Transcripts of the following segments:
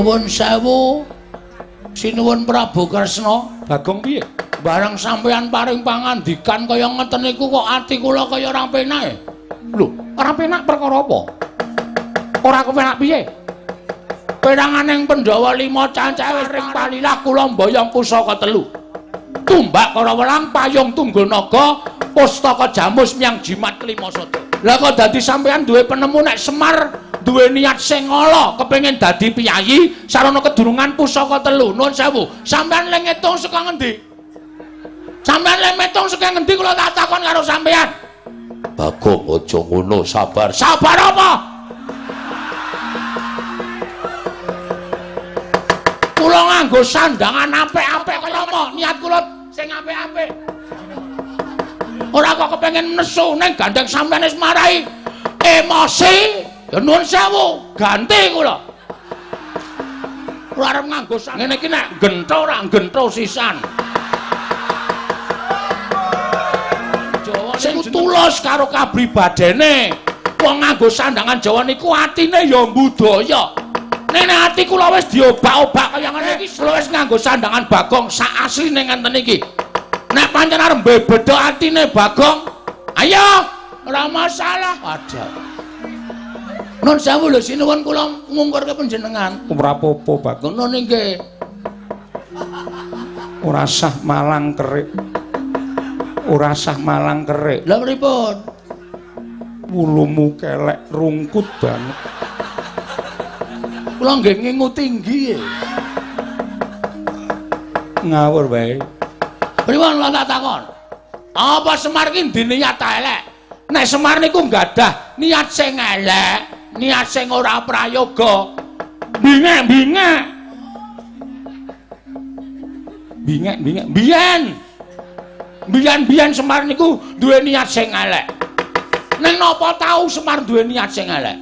Nuwun sewu. Sinuwun Prabu Kresna. Bagong piye? Bareng sampeyan paring pangandikan kaya ngeten niku kok ati kula kaya ora penak. Lho, ora penak perkara apa? Ora kepenak piye? Peranganing Pandhawa 5 cancahe ring palilah kula mboyong pusaka 3. Tumbak kara welang payung tunggul naga pustaka jamus miyang jimat kelima sada. Lah kok dadi sampeyan duwe penemu nek Semar duwe niat sing ala kepengin dadi piyayi sarana kedurungan pusaka 3. Nuwun sewu. Sampeyan le ngitung saka ngendi? Sampeyan le metung saka ngendi kula tak takon karo sampeyan. Bagong aja ngono, sabar. Sabar apa? Kula nganggo sandangan apik-apik kaya apa? Niat kula sing apik-apik. Ora kok kepengin nesu ning gandeng sampeyan wis marai emosi. Ya nuwun sewu, ganti kula. Kula arep nganggo ngene iki nek gentho ora gentho sisan. Jawa sing tulus karo kabribadene. Wong nganggo sandangan Jawa niku atine ya budaya. Nene ati kula wis diobak-obak kaya ngene iki, kula wis nganggo sandangan Bagong sak asline ngenten iki. Nek pancen arep mbebedho atine Bagong, ayo, ora masalah. Ada. Nun sewu lho sinuwun kula ngungkurke panjenengan. Ora apa-apa, Bagong. Ngono nggih. Ora sah malang kerik. Ora sah malang kerik. Lah pripun? Wulumu kelek rungkut banget. Kula nggih ngingu tinggi. Ngawur wae. Pripun kula tak takon? Apa Semar ki diniat elek? Nek Semar niku nggadah niat sing elek, niat sing ora prayoga. Bingek-bingek. Bingek-bingek. Biyen Semar niku duwe niat sing elek. Ning napa tau Semar duwe niat sing elek?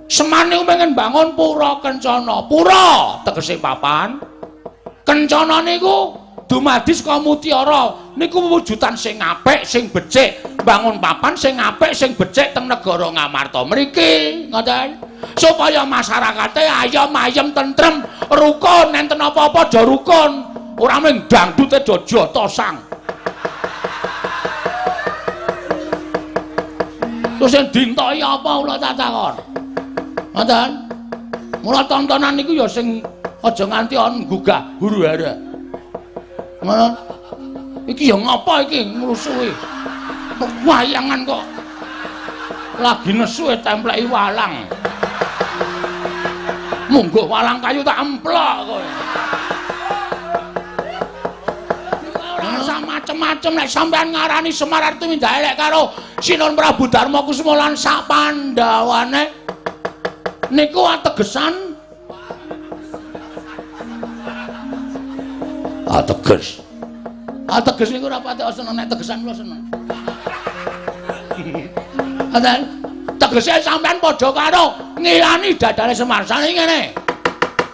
Semar niku pengen bangun pura Kencana. Pura tegese papan. Kencana niku dumadi saka mutiara. Niku wujudan sing apik, sing becik. Bangun papan sing apik, sing becik teng negara Ngamarta mriki. Ngoten. Supaya masyarakate ayem tentrem, rukun, enten apa-apa aja rukun. Ora mung dangdute aja tosang. Terus sing dintoki apa kula tak takon? Ngoten. Mula tontonan niku ya sing aja nganti on gugah huru-hara. Ngono. Iki ya ngapa iki ngrusuhi? Wayangan kok lagi nesu templeki walang. Munggo walang kayu tak emplok kowe. Ora macem-macem nek sampean ngarani Semar arep mindah elek karo Sinuhun Prabu Darma Kusuma lan sak Pandhawane. Niku ategesan ateges. Ateges niku ora pati seneng nek tegesan kula seneng. Aten tegese sampean padha karo ngilani dadane Semar. Sane ngene.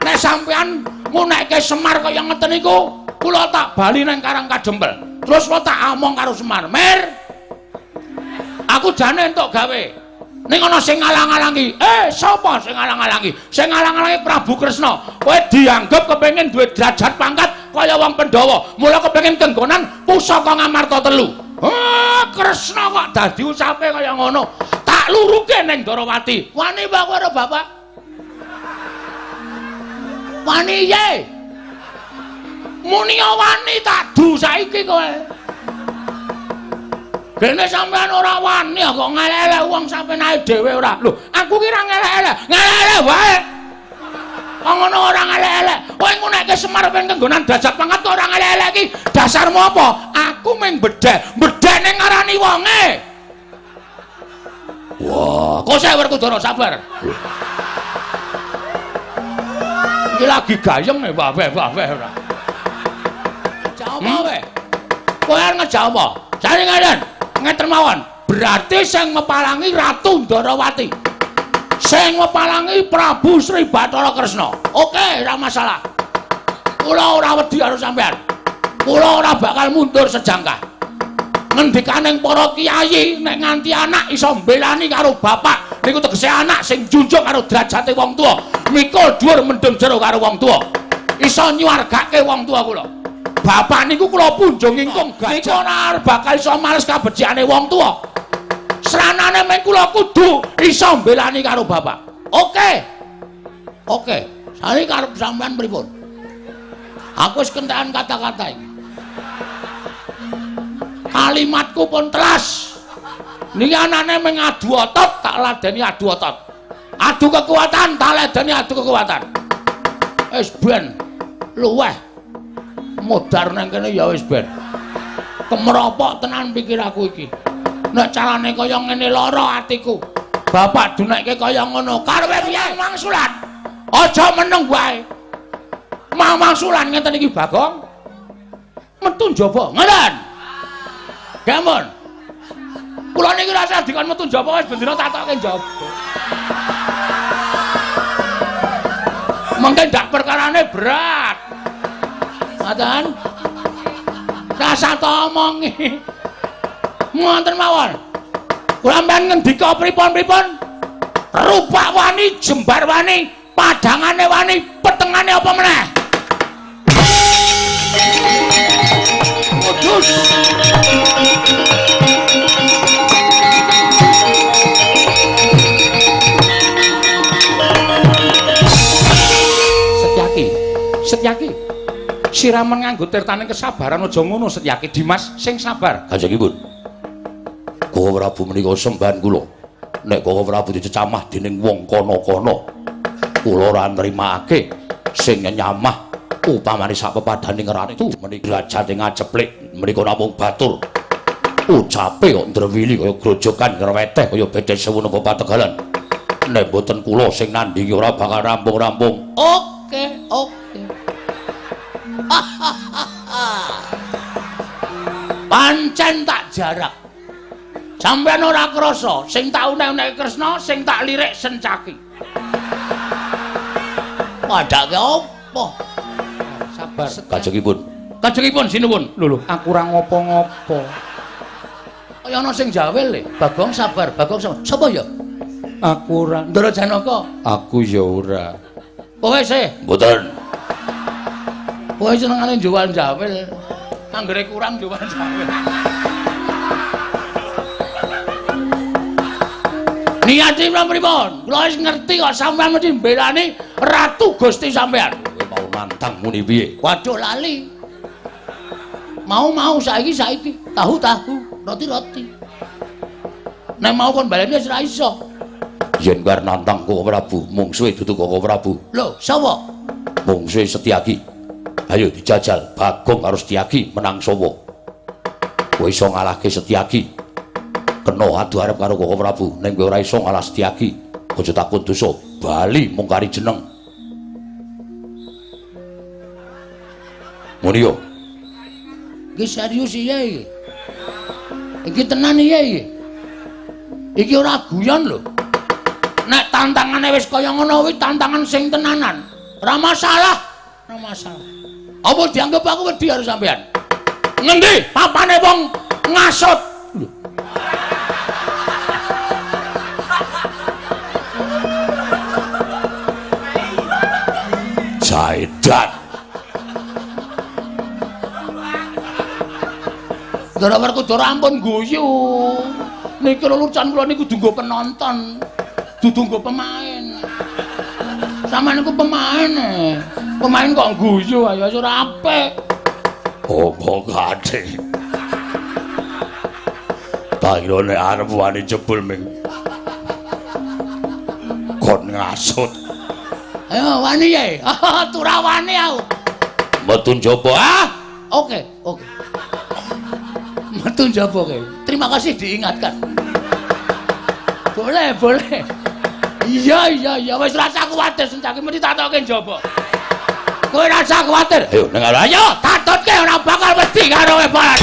Nek sampean ngunekke Semar kaya ngeten niku, kula tak bali nang Karang Kadempel. Terus kula tak omong karo Semar, "Mir, aku jane entuk gawe." Ning ana sing ngalang-alangi. Sapa sing ngalang-alangi? Sing ngalang-alangi Prabu Kresna. Kowe dianggep kepengin duwe derajat pangkat kaya wong Pandhawa. Mula kepengin kenggonan pusaka Ngamarta 3. Kresna kok dadi usape kaya ngono. Tak luruke ning Darawati. Wani wae kowe karo bapak? Wani ye. Muni wani tak du saiki kowe. Dene sampean ora wani kok ngelek-elek wong sampeyan dhewe ora. Lho, aku ki ra ngelek-elek. Ngelek-elek wae. Kok ngono ora ngelek-elek. Kowe ngunekke Semar ben kenggonan derajat pangkat kok ora ngelek-elek ki. Dasarmu apa? Aku mung bedhek. Bedhek ning ngarani wonge. Wah, kok saya Werkudara sabar. Iki lagi gayeng nek wae ora. Jawab wae. Kowe arep ngejawab apa? Jane ngeten. Ngeten mawon. Berarti sing mepalangi Ratu Ndarawati. Sing mepalangi Prabu Sri Bathara Kresna. Oke, ora masalah. Kula ora wedi karo sampean. Kula ora bakal mundur sejangkah. Ngendikaning para kiai nek nganti anak iso mbelani karo bapak niku tegese anak sing junjung karo derajate wong tuwa. mikul dhuwur mendem jero karo wong tuwa. Iso nyuwargake wong tuwa kula. Bapak niku kula punjung ingkung niku ora bakal iso males kabeciane wong tuwa. Sranane men kula kudu iso mbelani karo bapak. Oke. Oke. Sari karep sampean pripun? Aku wis kentekan kata-kata iki. Kalimatku pun telas. Niki anane meng adu otot tak ladeni adu otot. Adu kekuatan tak ladeni adu kekuatan. Wis ben luweh. Modar nang kene ya wis ben. Kemropok tenan pikir aku iki. Nek carane kaya ngene lara atiku. Bapak dunekke kaya ngono. Karepe piye mangsulan? Aja meneng wae. Mangsulan ngeten iki Bagong. Metu njaba. Ngoten. Gampun. Kula niki rasa dikon metu njaba wis bendina tatoke njaba. Mengke ndak perkarane berat. Ngoten. Rasa to omongi. Ngoten mawon. Kula mben ngendika pripun-pripun? Rupak wani, jembar wani, padangane wani, petengane apa meneh? Odus. Setyaki. Siraman nganggo tirtaning kesabaran aja ngono Setyaki. Dimas sing sabar. Kanjengipun. Koko Prabu menika sembahan kula. Nek Koko Prabu dicecamah dening wong kono-kono, kula ora nrimakake sing nyamah upamane sak pepadaning ratu menika derajate ngaceplik menika namung batur. Ucape kok ndrewili kaya grojokan ngreweteh kaya bedhe sewu napa pategalan. Nek mboten kula sing nandingi ora bakal rampung-rampung. Oke. Pancen tak jarak. Sampeyan ora krasa sing tak unek-unek Kresna, sing tak lirik Sencaki. Padake apa? Sabar. Kajengipun sinuwun. Lho, aku ora ngopo-ngopo. Kaya ana sing jawel le. Bagong sabar, Bagong sabar. Sapa ya? Aku ora. Ndara Janaka. Aku ya ora. Kowe sih. Mboten. Kowe senengane jual jawel. Anggere kurang jual jawel. Niati pripun? Kula wis ngerti kok sampean mesti mbelani Ratu Gusti sampean. Kowe mau nantang muni piye? Waduh lali. Mau saiki tahu roti. Nek mau kon baleni wis ora iso. Yen kar nantang Koko Prabu, mungsuhe dudu Koko Prabu. Lho, sapa? Mungsuhe Setyaki. Ayo dijajal Bagong karo Setyaki menang sapa? Kowe iso ngalahke Setyaki. Kena adu arep karo Koko Prabu, ning kowe ora iso ngalah Setyaki. Aja takut dosa, bali mung kari jeneng. Muni yo. Iki serius iya iki. Iki tenan iya iki. Iki ora guyon lho. Nek tantangane wis kaya ngono kuwi tantangan sing tenanan. Ora masalah. Apa dianggap aku wedi karo sampean? Ngendi papane wong ngasut? Jaidan. Dara Werkudara ampun guyu. Niki lulusan kula niku kudu nggo penonton, dudu nggo pemain. Sampeyan niku pemain. Pemain kok guyu ayo ora apik. Apa kadhe? Tak kira nek arep wani jebul ming kon ngasut. Ayo wani ya. Tura wani aku. Metu njaba ah. Oke. Metu njaba kowe. Terima kasih diingatkan. Boleh. Iya, wis rasa kuwatir Sencaki mesti tak toke njaba. Kowe rasa kuwatir. Ayo nang ayo tatutke ora bakal wedi karo webalan.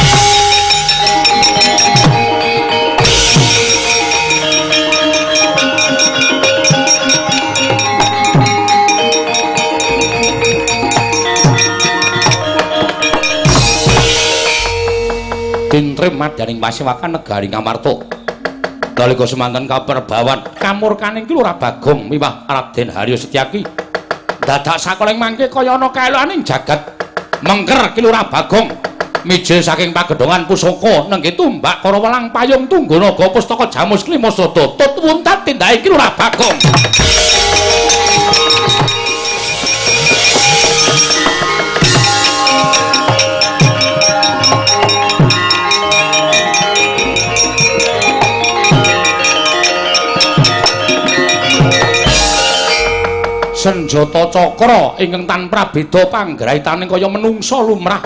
Tintrim madyaning Pasewakan negari Ngamarta. Nalika semanten kaperbawan kamurkaning Ki Lurah Bagong miwah Raden Haryo Setyaki Dadak sakoleng mangke kaya ana kaeloaning jagat. Mengker ki Lurah Bagong. Mijil saking pagedhongan pusaka nengge tumbak para welang payung Tungganaga pustaka Jamus Klimasada tut wuntat tindake ki Lurah Bagong. Senjata cakra ingkang tanpa beda panggraitaning kaya menungsa lumrah.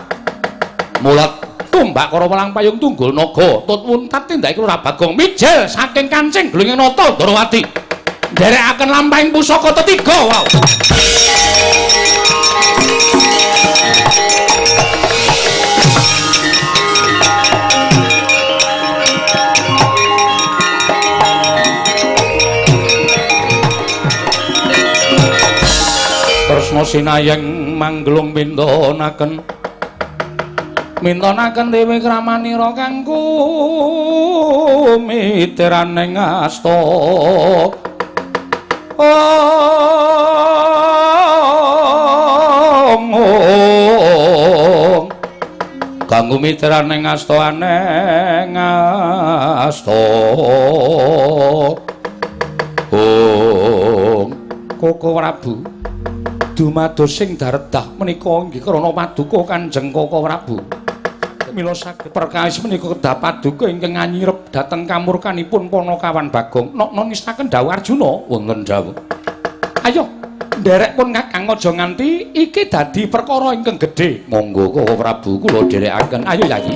Mulat tumbak para welang payung Tungganaga tut wuntat tindake Lurah Bagong mijil saking kancing glunging nata Ndarawati. Nderekaken lampahing pusaka tetiga wow. Tresna sinayeng manglung mintonaken dewe kramanira kanggo mitiraning asta kanggo mitiraning asta aneng asta Koko Prabu dumados sing daredah menika inggih krana paduka Kanjeng Koko Prabu. Mila saged perkawis menika kedah paduka ingkang anyirep dhateng kamurkanipun Panakawan Bagong. Nokna nistaken dawuh Arjuna wonten dawuh. Ayo nderek pun Kakang aja nganti iki dadi perkara ingkang gedhe. Monggo Koko Prabu kula dherekaken. Ayo Yayi.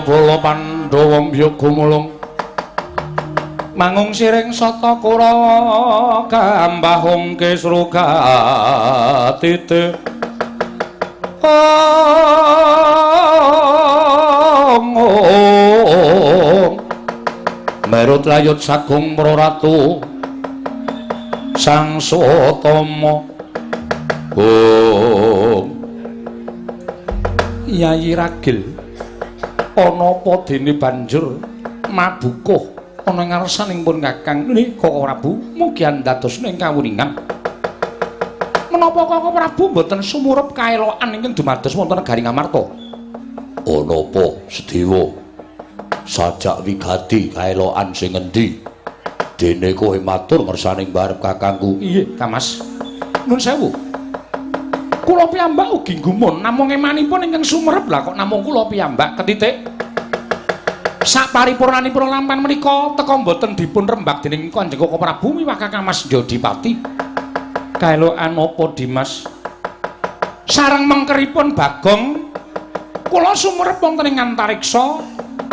Bala Pandhawa mbiyaga mulung mangung siring sata Kurawa kambahung Kisrugatite merut layut sagung Praratu Sang Swatama Yayi Ragil ana apa dene banjur mabukuh ana ngarsanipun Kakang nggih Koko Prabu mugi andadosna ing kawuningan menapa Koko Prabu mboten sumurep kaelokan ingkang dumados wonten negari Ngamarta ana apa Sedewa sajak wigati kaelokan sing endi dene kowe matur ngersaning barep kakangku iya Kamas nun sewu kula piyambak ugi gumun namung emanipun ingkang sumerep lah kok namung kula piyambak ketitik sak paripurnanipun lampan menika teka mboten dipun rembag dening Kanjeng Koko Prabu miwah Kakang Mas Jodipati kaelokan apa Dimas sareng mengkeripun Bagong kula sumerep wonten ing antariksa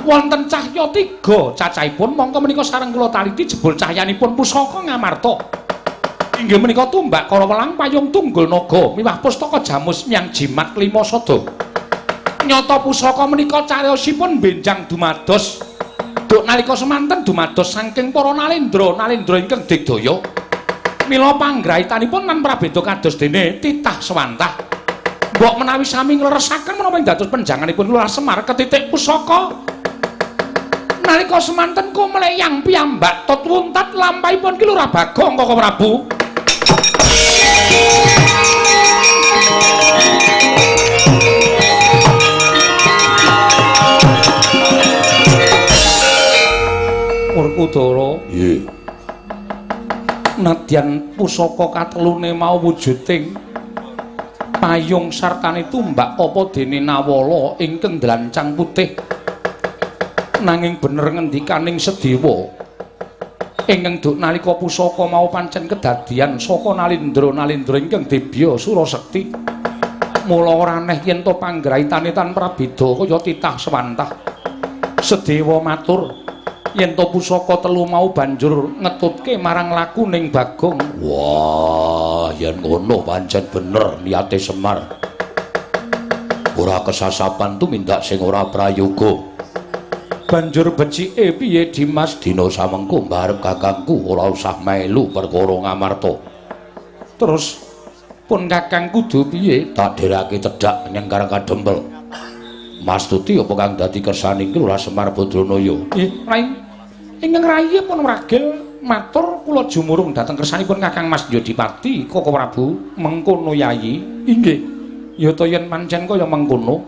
wonten cahya 3 cacahipun mongko menika sareng kula taliti jebul cahyanipun pusaka Ngamarta inggih menika tumbak kala welang payung Tungganaga miwah pustaka Jamus Myang Jimat Klimasada. Nyata pusaka menika cariyosipun benjang dumados duk nalika semanten dumados saking para nalendra ingkang digdaya. Mila panggraitanipun lan prabéda kados dene titah swantah. Mbok menawi sami ngleresaken menapa ing dados penjanganipun Lurah Semar ketitik pusaka nalika semanten kumleyang piyambak tut wuntat lampahipun ki Lurah Bagong Koko Prabu. Werkudara. Nggih. Nadyan pusaka katelune mau wujuding payung sartane tumbak apa dene Nawala ingkang dlancang putih. Nanging bener ngendikaning Sedewa ingkang duk nalika pusaka mau pancen kedadian saka nalindra ingkang debya Surasekti. Mula ora aneh yen to panggraitane tan prabeda kaya titah swantah. Sedewa matur yen to pusaka telu mau banjur ngetutke marang lakuning Bagong. Wah, yen ngono pancen bener niate Semar. Ora kesasapan tumindak sing ora prayoga. Banjur becike piye Dimas? Dina samengko mbarep kakangku ora usah melu perkara ngamarta. Terus pun kakang kudu piye? Tak derake cedhak menyang Karang Kadempel. Mastuti apa kang dadi kersaning Lurah Semar Badranaya? Rai. Ingkang rayi pun ragil matur kula jumurung dhateng kersanipun Kakang Mas Yodipati Koko Prabu mengkono yayi. Inggih. Ya to yen pancen kaya mengkono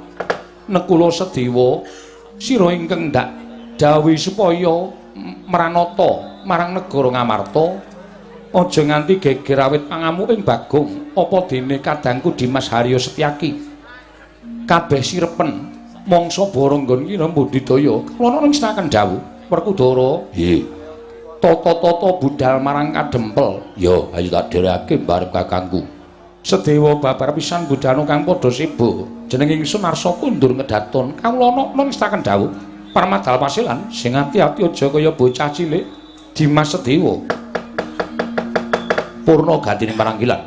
nek kula Sedewa sira ingkang ndak dawuh supaya Maranata marang negara Ngamarta aja nganti geger awit pangamuking Bagong apa dene kadangku Dimas Haryo Setyaki. Kabeh sirepen mangsa baranggon kira mbudidaya kula ning sinaken dawuh Werkudara. Nggih. Tata-tata budal marang Kadempel. Ya, ayo tak dhereke mbarep kakangku. Sedewa babar pisan budal kang padha sibu. Jeneng ingsun Arsa kundur ngedaton. Kawula ana ngestaken dawuh. Parmadal pasilan sing ati-ati aja kaya bocah cilik. Dimas Sedewa. Purna gatine maranggilan.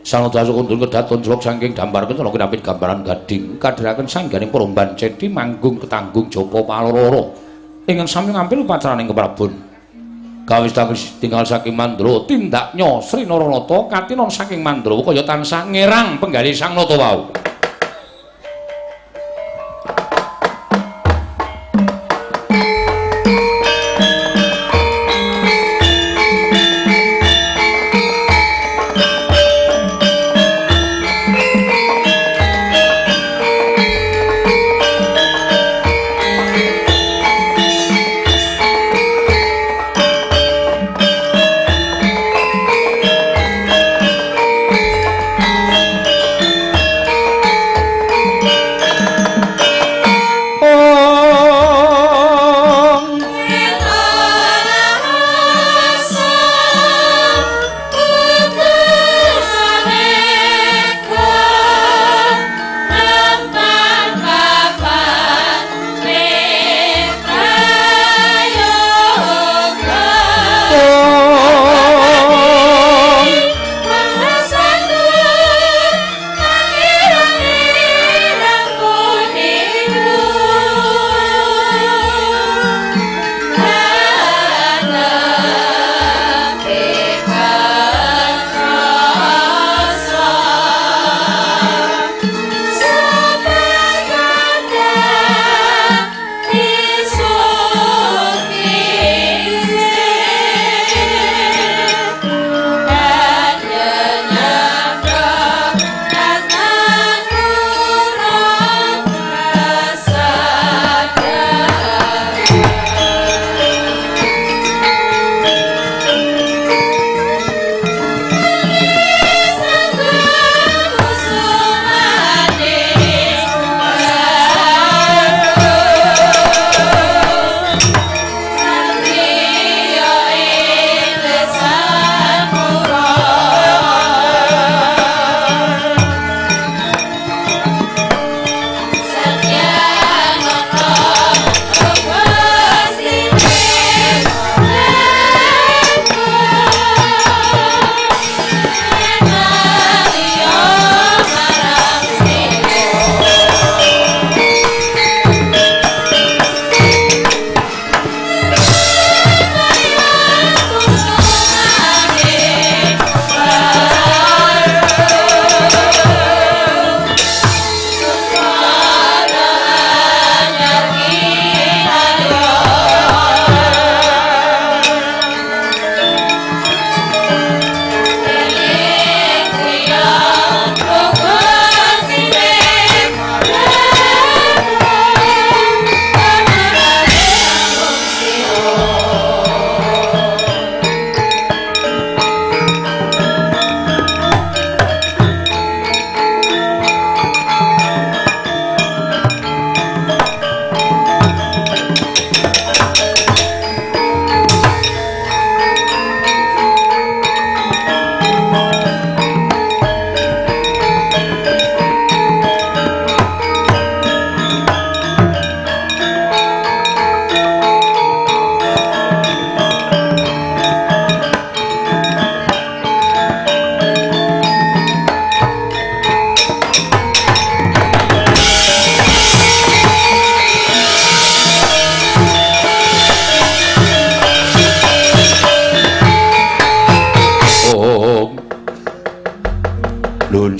Sanodasa kundur ngedaton jlok saking dambar kencana kinapit gambaran gading kadhiraken sangganing peromban cedhi manggung ketanggung japa paloro. Ingkang sami ngambil upacaraning keprabon. Kawis-kawis tinggal saking Mandrawa tindaknya Sri Naranata katinon saking Mandrawa kaya tansah ngerang penggalih sang nata wau.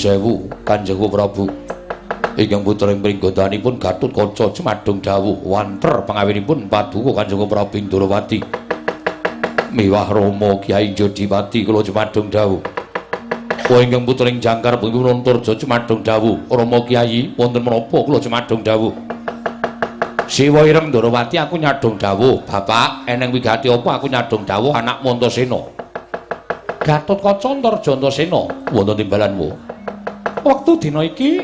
sewu Kanjeng Prabu. Ingkang putering pringgodanipun Gatotkaca Jumadung dawuh wanter pangawinipun paduka Kanjeng Prabu Indrawati. Miwah Rama Kyai Jodipati kula Jumadung dawuh. Wa ingkang putering Jangkar pun Antarja Jumadung dawuh. Rama Kyai wonten menapa kula Jumadung dawuh. Siwa Ireng Ndrawati aku nyadong dawuh. Bapak eneng wigati apa aku nyadong dawuh anak Mantasena. Gatotkaca Antarja Antasena wonten timbalanmu. Wektu dina iki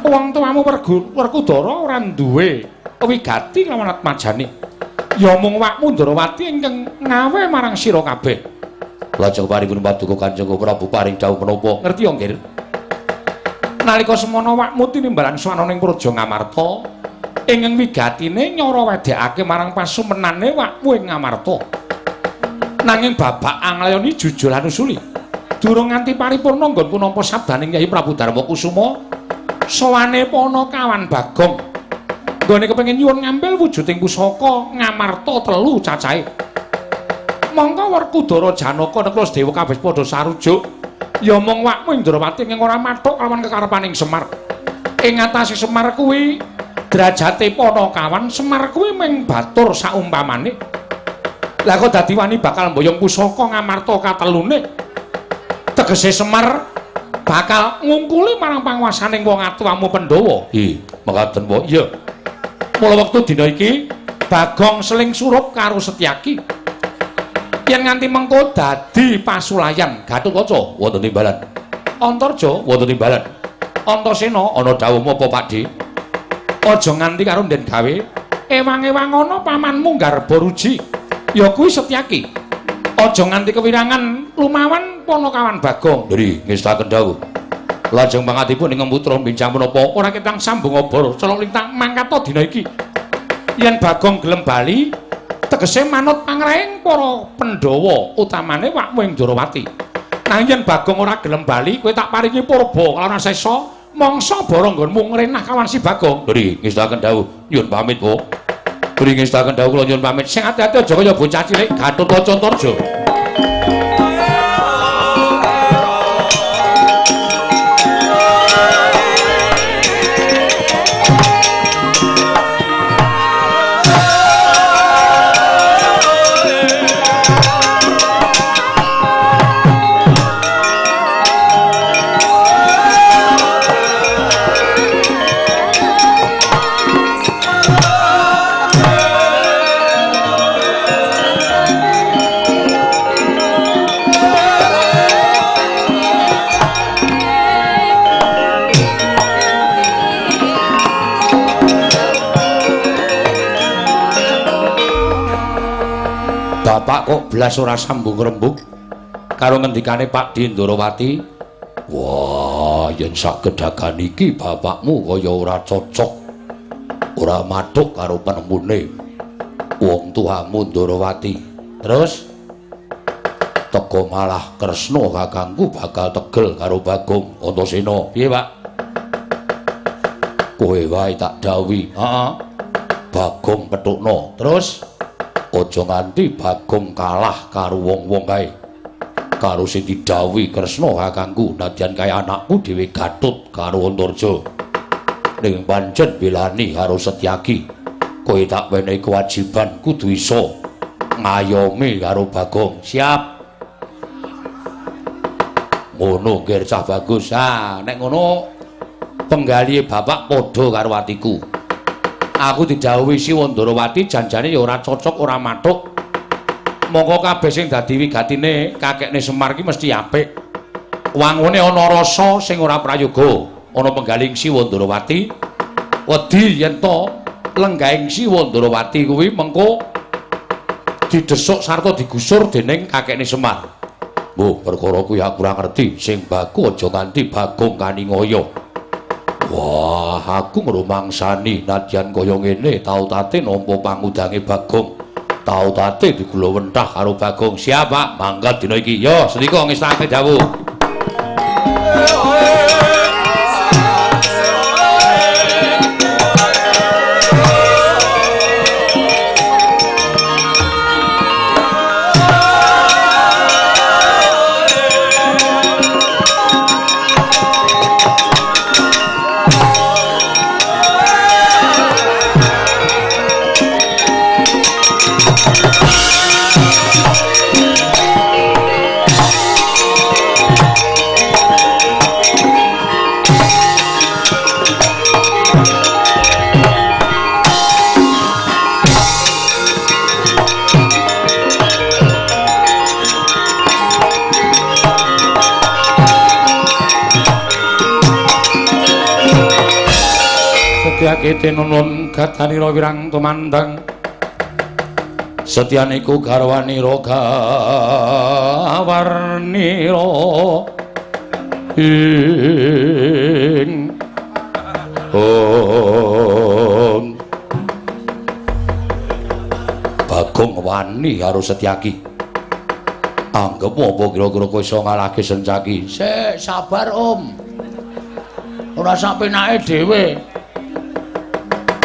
wong tuamu Werkudara ora duwe wigati lawan atmajane. Ya mung wakmu Ndrawati ingkang ngawe marang sira kabeh. Lajeng paripun paduka Kanjeng Prabu paring dawuh menapa? Ngerti ya, Nggih? Nalika semana wakmu tinimbalan swananing Praja Ngamarta, ingkang wigatine nyara wedhekake marang pasumenane wakmu ing Ngamarta. Nanging babak anglayani jujul lan usuli. Durung nganti paripurna nggonku nampa sabdaning Kyai Prabu Darmakusuma sowane Panakawan Bagong. Nggone kepengin nyuwun ngambil wujuding pusaka Ngamarta 3 cacahe. Monggo Werkudara Janaka nek Dewa kabeh padha sarujuk. Ya mung wakmu Indrawati ing ora mathuk lawan kekarepaning Semar. Ing ngatasé Semar kuwi derajate Panakawan, Semar kuwi mung batur saumpamane. Lah kok dadi wani bakal mboyong pusaka Ngamarta katelune. Tegese Semar bakal ngungkuli marang panguwasaning wong atuwamu Pandhawa. Mekaten wae. Iya. Mula wektu dina iki Bagong seling surup karo Setyaki. Yen nganti mengko dadi pasulayan Gatotkaca wonten timbalan. Antarja wonten timbalan. Antasena ana dawuh apa Pakde? Aja nganti karo ndhen gawe ewang-ewang ana pamanmu Garba Ruji. Ya kuwi Setyaki. Aja nganti kewirangan lumawan Panakawan Bagong. Nggih, ngestaken dawuh. Lajeng pangatipun ing putra bincang menapa ora ketang sambung obor celok lintang mangkata dina iki. Yen Bagong gelem bali tegese manut pangrahing para Pandhawa utamane wakmu ing Ndrawati. Nanging yen Bagong ora gelem bali kowe tak paringi purba kalawan sesa mangsa bara nggonmu ngrenah kawan si Bagong. Nggih, ngestaken dawuh. Nyuwun pamit, Po. Nggih, ngestaken dawuh kula nyuwun pamit. Sing ati-ati aja kaya bocah cilik Gatotkaca Antarja. Bapak kok belas ora sambung rembug karo ngendikane Pak Ndrawati. Wah, yen sak gedhagan iki bapakmu kaya ora cocok. Ora mathuk karo penemune wong tuamu Ndrawati. Terus teko malah Kresna kakangku bakal tegel karo Bagong Antasena. Piye, Pak? Kowe wae tak dawuhi. Heeh. Bagong petukno. Terus aja nganti Bagong kalah karo wong-wong kae. Karo sing didhawuhi Kresna kakangku, nadyan kae anakku dhewe Gatut karo Antarja. Ning pancen belani karo Setyaki. Kowe tak wenehi kewajiban kudu iso ngayomi karo Bagong. Siap. Ngono nggih cah bagus. Nek ngono penggalihe bapak padha karo atiku. Aku didhawuhi Siwa Ndrawati janjane ya ora cocok, ora mathuk. Monggo kabeh sing dadi wigatine kakekne Semar ki mesti apik. Wangune ana rasa sing ora prayoga. Ana penggaling Siwa Ndrawati wedi yen to lenggahing Siwa Ndrawati kuwi mengko didesuk sarta digusur dening kakekne Semar. Mbah, perkara kuwi aku ora ngerti. Sing baku aja nganti Bagong kaningaya. Wah, aku ngrumangsani nadyan kaya ngene tau tate nampa pangudange Bagong. Tau tate digula wentah karo Bagong. Siap, Pak. Mangkat dina iki. Yo, sedika ngestakake dawuh. Setyaki tinunun gatanira wirang tumandang Setyaniku garwanira gawarnira ing Bagong wani karo Setyaki. Anggep apa kira-kira kowe iso ngalahke Setyaki? Sik sabar, Om. Ora sapenake dhewe.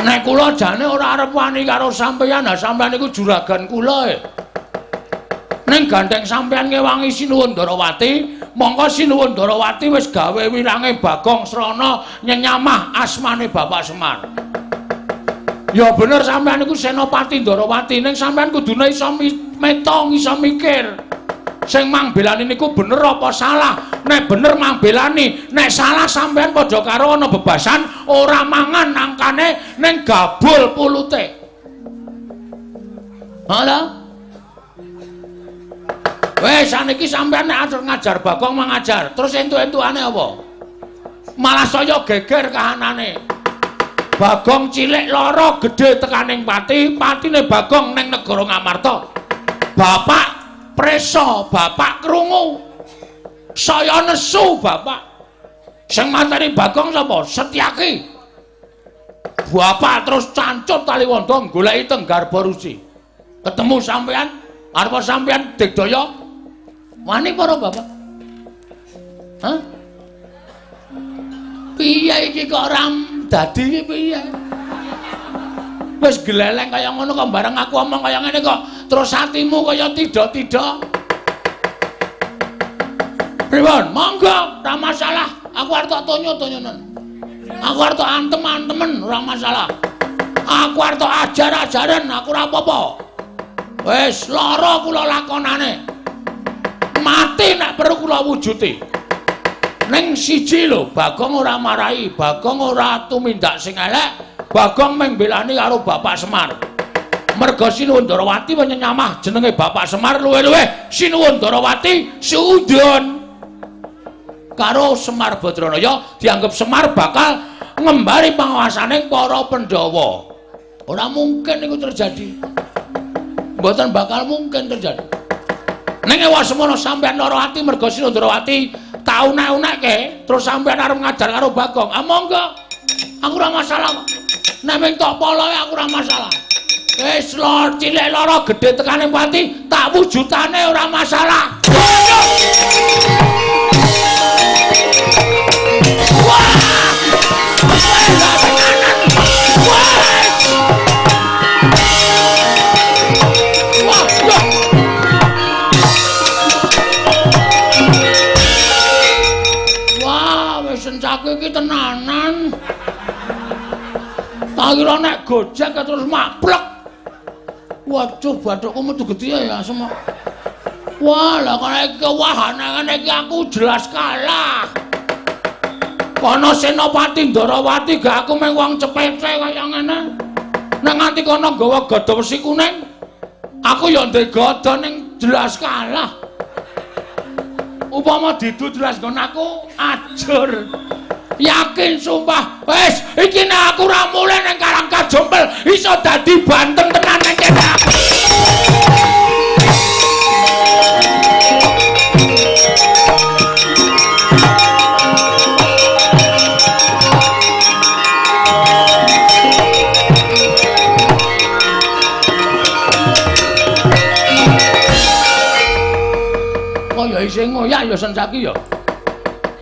Nek kula jane ora arep wani karo sampeyan, ha sampeyan iku juragan kula. Ning gandeng sampeyan ngewangi Sinuwun Darawati, mongko Sinuwun Darawati wis gawe wirange Bagong Srana nyenyamah asmane Bapak Semar. Ya bener sampeyan iku Senopati Darawati, ning sampeyan kudune iso metong, iso mikir. Sing mang belani niku bener apa salah? Nek bener mang belani, nek salah sampeyan padha karo ana bebasan ora mangan nangkane ning gabul pulute. Halo? Wes saniki sampeyan nek atur ngajar Bagong mangajar, terus entuk-entukane apa? Malah saya geger kahanane. Bagong cilik lara gedhe tekaning pati, patine Bagong ning negara Ngamarta. Bapak preso, bapak krungu. Saya nesu, bapak. Sing mateni Bagong sapa? Setyaki. Bapak terus cancut Taliwonda goleki Tenggar Borusi. Ketemu sampean, arep sampean digdaya. Wani para bapak? Hah? Piye iki kok ora dadi iki piye? Wis gleleng kaya ngono kok bareng aku omong kaya ngene kok terus atimu kaya tidak-tidak. Pripun? Monggo, ora masalah. Aku arep tok tonyo-tonyonan. Aku arep tok antem-antemen, ora masalah. Aku arep tok ajar-ajaran, aku ora apa-apa. Wis lara kula lakonane. Mati nek perlu kula wujuti. Ning siji lho, Bagong ora marahi, Bagong ora tumindak sing elek, Bagong mung belani karo Bapak Semar. Merga Sinuwun Darawati nyenyamah jenenge Bapak Semar luwih-luwih Sinuwun Darawati suudon karo Semar Badranaya dianggep Semar bakal ngembari panguwasaning para Pandhawa. Ora mungkin iku terjadi. Mboten bakal mungkin terjadi. Ning ewasemono sampeyan lara ati merga Sinuwun Darawati tau nek-nekke terus sampeyan arep ngajar karo Bagong. Ah monggo. Aku ora masalah kok. Nek mung tok poloe aku ora masalah. Wis lor cilik lara gedhe tekane pati, tak wujutane ora masalah. Sencake iki tenanan. Tak kira nek gojek terus maplek. Waduh, bathukku metu gedhe ya semua. Wah, lah kok iki kewahane ngene iki aku jelas kalah. Kono Senopati Darawati gak aku mung wong cepete kaya ngene. Nek nganti kono gawa gada wesi kuning, aku ya ndek gada ning jelas kalah. Upama didu jelas nggon aku ajur. Yakin sumpah. Wes, iki nek aku ora mulih ning Karang Kajompel iso dadi banteng tenan ning kene. Sing ngoyak ya Sencaki ya.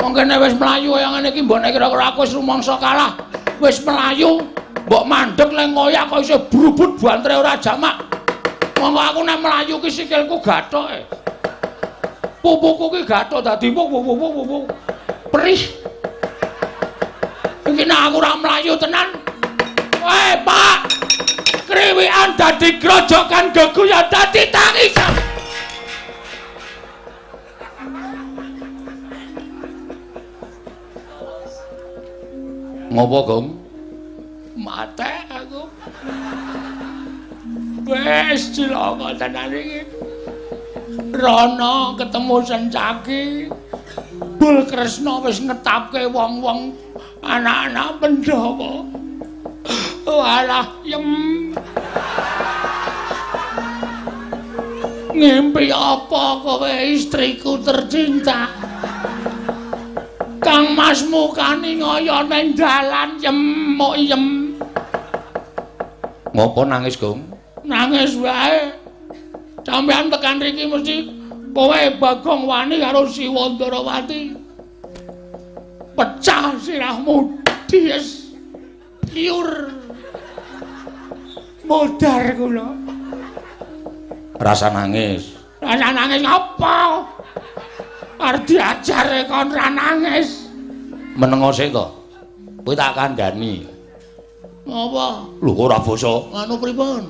Wong kene wis mlayu kaya ngene iki mbok nek kira-kira aku wis rumangsa kalah, wis mlayu, mbok mandeg le ngoyak kok isih brubut bantre ora jamak. Monggo aku nek mlayu ki sikilku gathoke. Pupuku ki gathok dadi wuh. Perih. Iki nek aku ora mlayu tenan. Pak. Kriwikan dadi grojokan geguyan dadi tangisan. Ngopo, Gong? Mate aku. Wes cilaka tenan iki. Rana ketemu Sencaki. Bul Kresna wis ngetapke wong-wong anak-anak Pandhawa. Walah, yem. Ngimpi apa kowe istriku tercinta? Kang Mas mukane ngaya ning dalan yem, mok yem. Ngopo nangis, Gong? Nangis wae. Sampeyan tekan riki mesti kowe Bagong wani karo Siwa Ndarawati. Pecah sirahmu dies liur. Modar kula. Rasa nangis. Rasa nangis apa? Arep diajare kon ra nangis. Menengo sik to. Kowe tak kandhani. Apa? Lho ora basa. Anu pripun?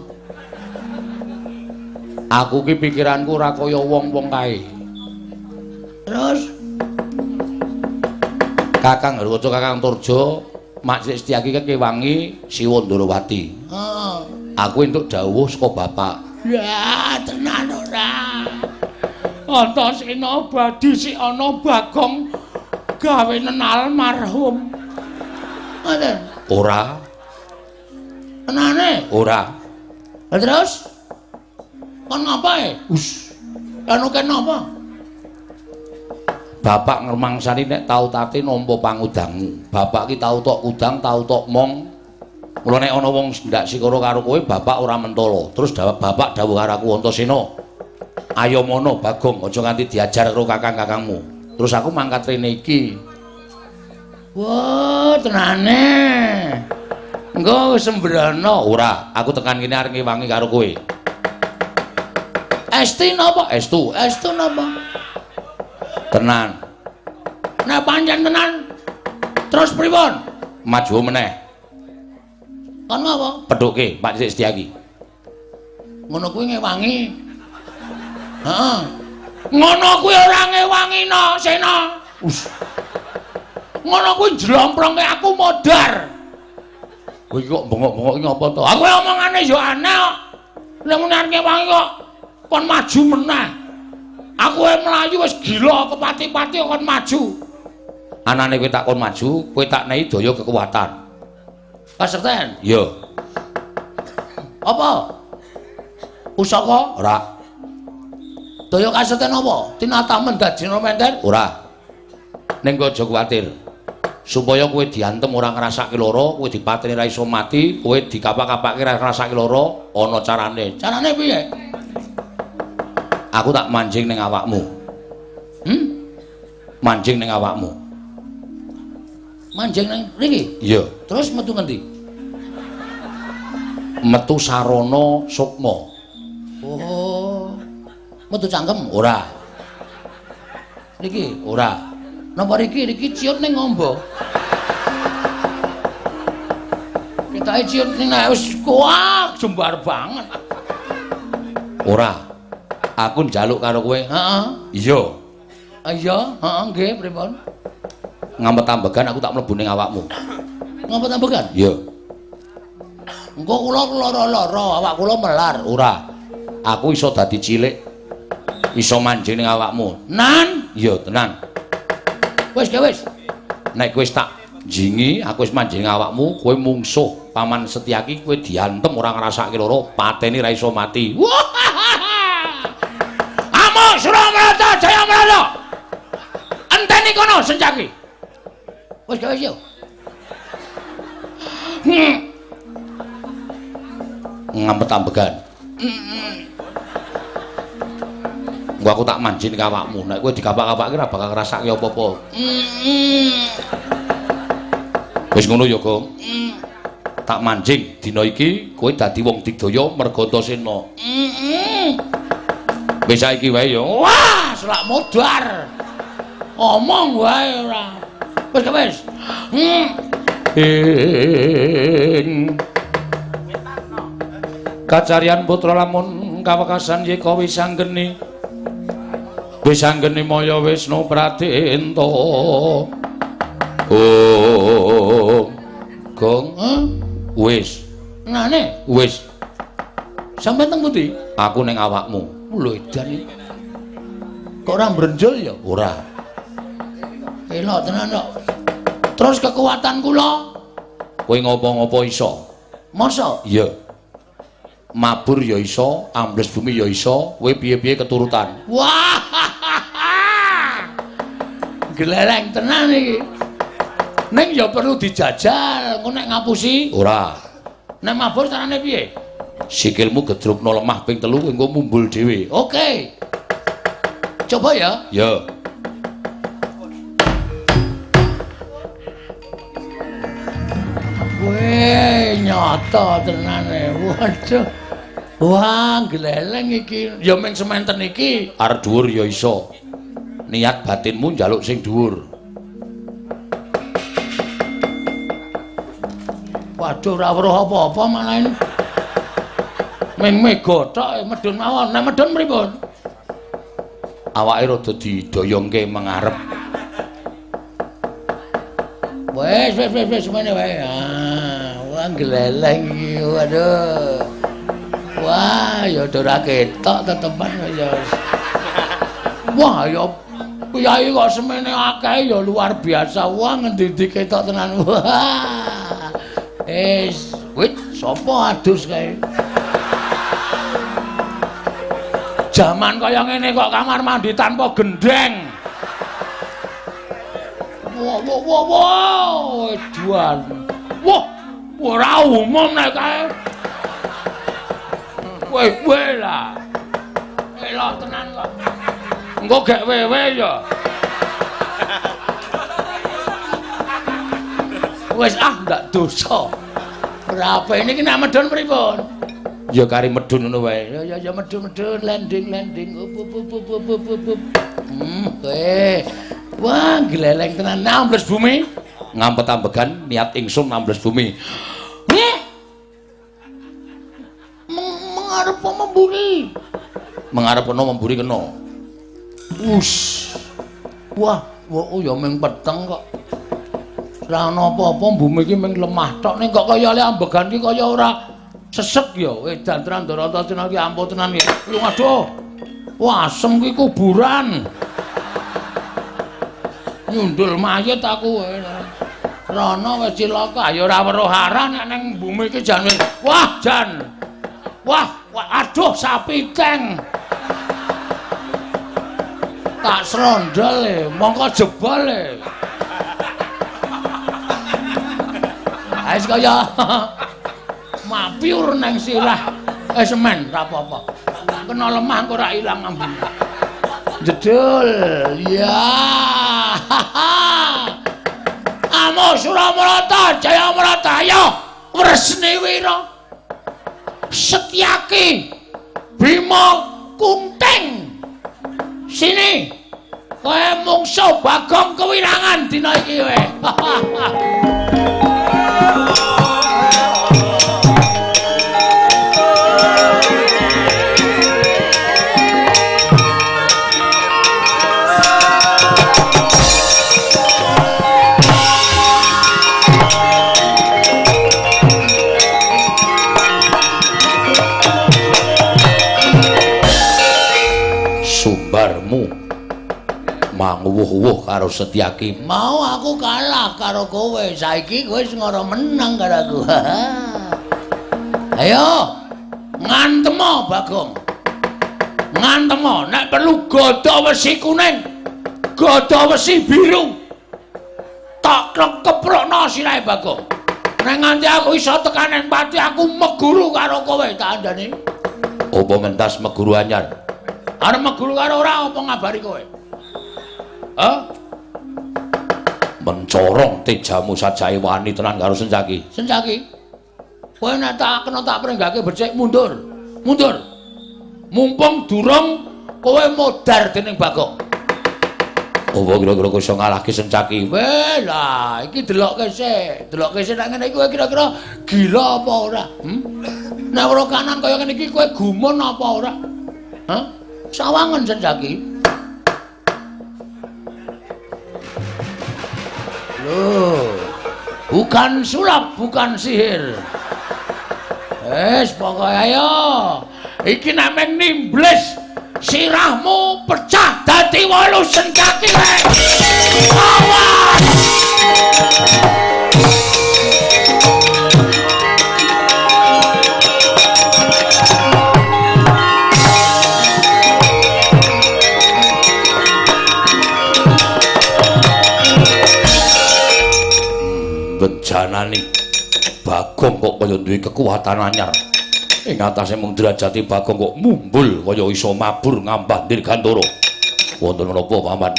Aku ki pikiranku ora kaya wong-wong kae. Terus Kakang Harwaca Kakang Turja, Mak Sik Setyaki kewangi Siwa Ndarawati. heeh. Aku entuk dawuh saka bapak. Ya, tenan ora. Antasena badi sik ana Bagong gawe nenal marhum. Ngoten. Ora, Tenane. ora. Lah terus kon ngapae? Anu kenapa? Bapak ngremangsani nek tau tate nampa pangudangmu. Bapak ki tau tok kudang, tau tok mong. Mula nek ana wong ndak sikara karo kowe, bapak ora mentala. Terus bapak dawuh karo aku, Antasena. Ayo mono Bagong, aja nganti diajar karo kakang-kakangmu. Terus aku mangkat rene iki. Wah, tenane. Engko wis sembrono. Ora, aku tekan kene arep ngewangi karo kowe. Esti napa? Estu, Estu napa? tenan. Nek pancen tenan. Terus pripun? Maju meneh. Kon ngapa? Pedhuke Pak Sik Setyaki. Ngono kuwi ngewangi. Heeh. Ngono kuwi ora ngewangina, Sena. Ngono kuwi jlomprongke aku modar. Kowe iki kok bengok-bengok iki apa to? Aku omongane yo aneh kok. Nek muni arep ngewangi kok kon maju meneh. Aku mlayu wis gila kepati-pati kon maju. Anane kowe tak kon maju, kowe tak nehi daya kekuatan. Kaserten. Iya. Apa? Pusaka? Ora, Daya kaserten apa? Tinatamen dadi menter? ora. Ning kowe aja kuwatir. Supaya kowe diantem ora ngrasake lara, kowe dipateni ra iso mati, kowe dikapak-kapake ra ngrasake lara, ana carane. Carane piye? Aku tak manjing ning awakmu. Manjing ning awakmu. Manjing nang mriki. Iya. Terus metu ngendi? Metu sarana sukma. Oh. Metu cangkem. Ora, Niki. ora. Napa riki ciut ning ngombo. Kita ciut ning wis kuat jembar banget. Ora. Aku njaluk karo kowe. Heeh. Iya. Iya, heeh nggih pripun? Ngampet ambegan aku tak mlebu ning awakmu. Ngapa tambekan? Iya. Engko kula lara-lara, awak kula melar. Ora. Aku iso dadi cilik. Iso manjing ning awakmu. Nan, Iya, tenan. wis ge wis. Nek kowe tak jingi, aku wis manjing awakmu, kowe mungsuh Paman Setyaki, kowe diantem ora ngrasake lara, pateni ra iso mati. Amo Suramarta Jaya Marata. Enteni kono Setyaki. Wis ge wis yo. Ngampet ambegan. Engko aku tak manjing ning awakmu. Nek kowe dikapak-kapake ora bakal ngrasake apa-apa. Wis ngono ya, Gong. Tak manjing dina iki kowe dadi wong digdaya merga Antasena. Wis saiki wae ya. Wah, selak modar. Omong wae ora. Wis ge wis. Kacarian putra lamun kawekasan yeka wis anggeni. Wis anggeni Maya Wisnu Pratenta. Oh. Gong, wis. Nane, Wis. sampe teng pundi? Aku ning awakmu. Lho edan iki. Kok ora mbrenjol ya? Ora. Elok tenan kok. Terus kekuatan kula Kowe ngopo-ngopo iso. Masa? Iya. Mabur ya iso, ambles bumi ya iso, kowe piye-piye keturutan. Wah. Gleleng tenan iki. Ning ya perlu dijajal, engko nek ngapusi. Ora. Nek mabur carane piye? Sikilmu gedrupno lemah ping 3 engko mumbul dhewe. Oke. Coba ya. Ya. Weh, nyata tenane. Waduh. Wah, gleleng iki. Ya ming sementen iki. Arep dhuwur ya iso. Niat batinmu njaluk sing dhuwur. Waduh, ora weruh apa-apa malah ini. Ming mega tok medun mawon. Nek medun pripun? Awake rada didoyongke mengarep. Wes semene wae. Wah gleleng iki. Waduh. Wah, ya ora ketok tetepan ya. Wah, ya kiai kok semene akeh ya luar biasa. Wah, ngendi ketok tenan. Wah. Wit, sapa adus kae? Jaman kaya ngene kok kamar mandi tanpa gendeng. Wow, edan. Wah, ora umum nek kae. Weh lah. Elok tenan kok. Engko gek wewe ya. Wis ndak dosa. Ora apa ini ki nek medun pripun? Ya kari medun ngono wae. Ya medun landing. Wah, gleleng tenan ambles bumi. Ngampet ambegan niat ingsun ambles bumi. Mengarep memburi. Mengarep kena memburi kena. Wah, ya ming peteng kok. Ora ana apa-apa bumi iki ming lemah tok ning kok kaya le ambegan iki kaya ora sesek ya. Edan tenan Darata Cina iki ampun tenan iki. Waduh. Wah, asem kuwi kuburan. Nyundul mayit aku wae. Rono wis cilaka ya ora weruh arah nek ning bumi iki jan wah jan. Wah, aduh sapi keng. Tak srondol mongko jebol Ais kaya mapiur nang sirah semen ora apa-apa. Kena lemah kok ora ilang ambune. Jedul. Ya. Amo Suramarata, Jayamarata, ayo Wresni Wira. Setyaki Bima Kunting. Sini. Kowe mungsuh Bagong Kewirangan dina iki wae. Sumbarmu manguwuh-uwuh karo Setyaki. Mau aku kalah karo kowe. Saiki kowe wis ngara menang karo aku. Ayo, ngantemo Bagong. Ngantemo, nek perlu gada wesi kuning, gada wesi biru. Tak keprokno sirahe Bagong. Nek nganti aku iso tekan ning pati aku meguru karo kowe tak andani. Apa mentas meguru anyar? Arep meguru karo ora apa ngabari kowe? Mencorong tejamu sajae wani tenan karo Setyaki. Setyaki. Kowe nek tak kena tak prenggake becik mundur. Mundur. Mumpung durung kowe modar dening Bagong. Apa kira-kira kowe iso ngalahke Setyaki? Weh lah, iki delokke sik. Delokke sik nek ngene iki kowe kira-kira gila apa ora? Nek ora kanan kaya ngene iki kowe gumun apa ora? Sawangen Setyaki. Loh, bukan sulap, bukan sihir. Pokoke ayo. Iki nek meng nimblis sirahmu pecah dadi 8 Setyaki wae. Awas! Bagong kok kaya duwe kekuatan anyar. Ing atase mung derajate Bagong kok mumbul kaya iso mabur ngambah Dirgantara. Wonten menapa paman?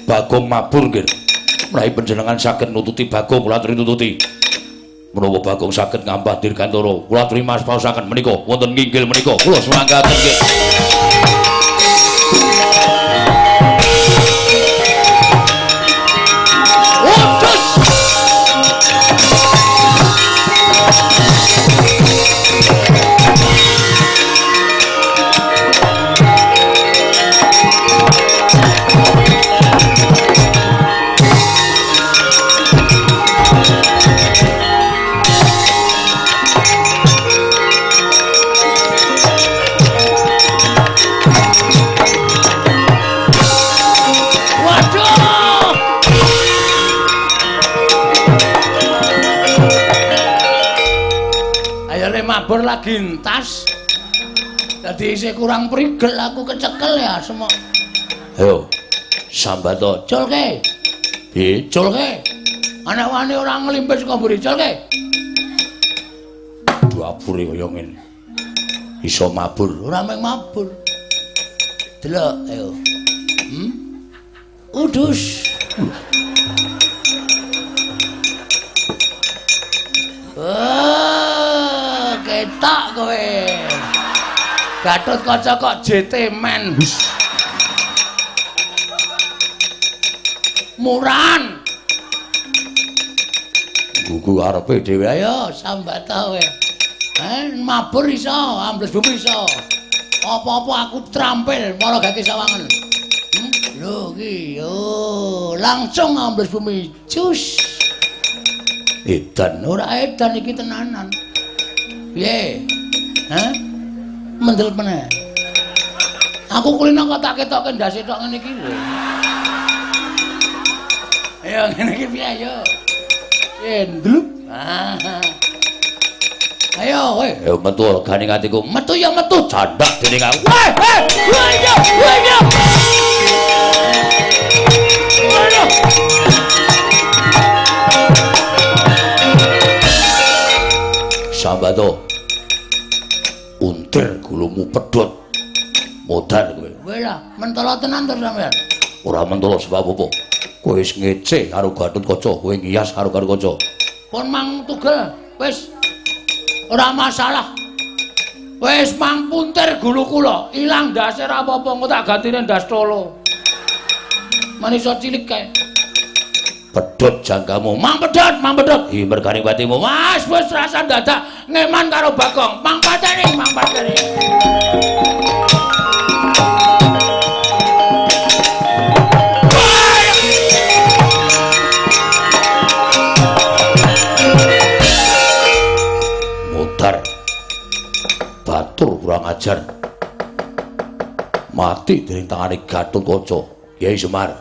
Bagong mabur nggih. Menawi panjenengan saged nututi Bagong kula aturi nututi. Menapa Bagong saged ngambah Dirgantara, kula aturi maspaosaken menika wonten nginggil menika kula sumanggaken nggih. Mabur lagi entas. Dadi isih kurang prigel aku kecekel ya semua. Ayo, Sambata. Culke. Piye? Culke. Anak wani ora ngelimpis saka mburi culke. Duapure kaya ngene. Iso mabur. Ora mung mabur. Delok, ayo. Udus. Ketok kowe. Gatotkaca kok JT men. Muran. Gugu arepe dhewe ayo Sambata kowe. Mabur iso, ambles bumi iso. Apa-apa aku trampil malah gak sawangen. Lho iki yo langsung ambles bumi cus. Edan ora edan iki tenanan. Piye? Hah? Mendel meneh. Aku kulino kok tak ketokke ndase tok ngene iki lho. Ayo ngene iki piye ayo. Ndlup. Ayo kowe. Ayo metu gane atiku. Metu ya metu jandak dening aku. Weh, ayo. Aduh. Sambata. Untir gulumu pedhot. Modan kowe. Kowe lah mentolo tenan to sampean. Ora mentolo sebab apa? Kowe wis ngece karo Gatotkaca, kowe ngiyas karo Gatotkaca. Pun mang tugel, wis ora masalah. Wis mang puntir gulu kula, ilang ndase ra apa-apa engko tak gantine ndas tolo. Manisa cilik kae. Pedhot jangkamu. Mang pedhot. Hi mergane batimu. Wis rasa dadak ngeman karo Bagong. Mang pateni. Mutar. Batur kurang ajar. Mati dening tangane Gatotkaca. Kyai Semar.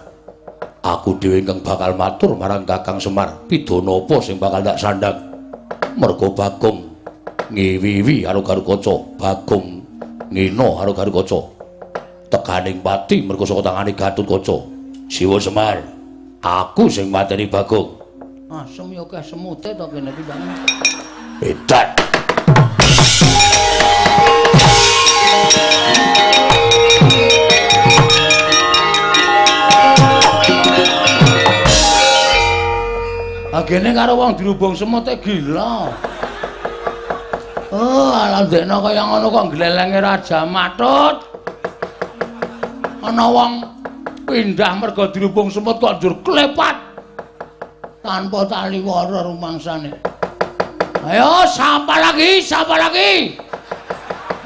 Aku dhewe ingkang bakal matur marang Kakang Semar, pidana apa sing bakal tak sandhang. Merga Bagong ngiwiwi karo Gatotkaca, Bagong ngina karo Gatotkaca. Tekaning pati merga saka tangane Gatotkaca. Siwa Semar, aku sing mateni Bagong. Asem yo akeh semute to kene iki, Bang. Edan. Agene karo wong dirubung semute gila. Oh, ala ndekno kaya ngono kok glelenge Raja Matut. Ana wong pindah merga dirubung semut kok njur klepat. Tanpa tali wara rumangsane. Ayo, sapa lagi?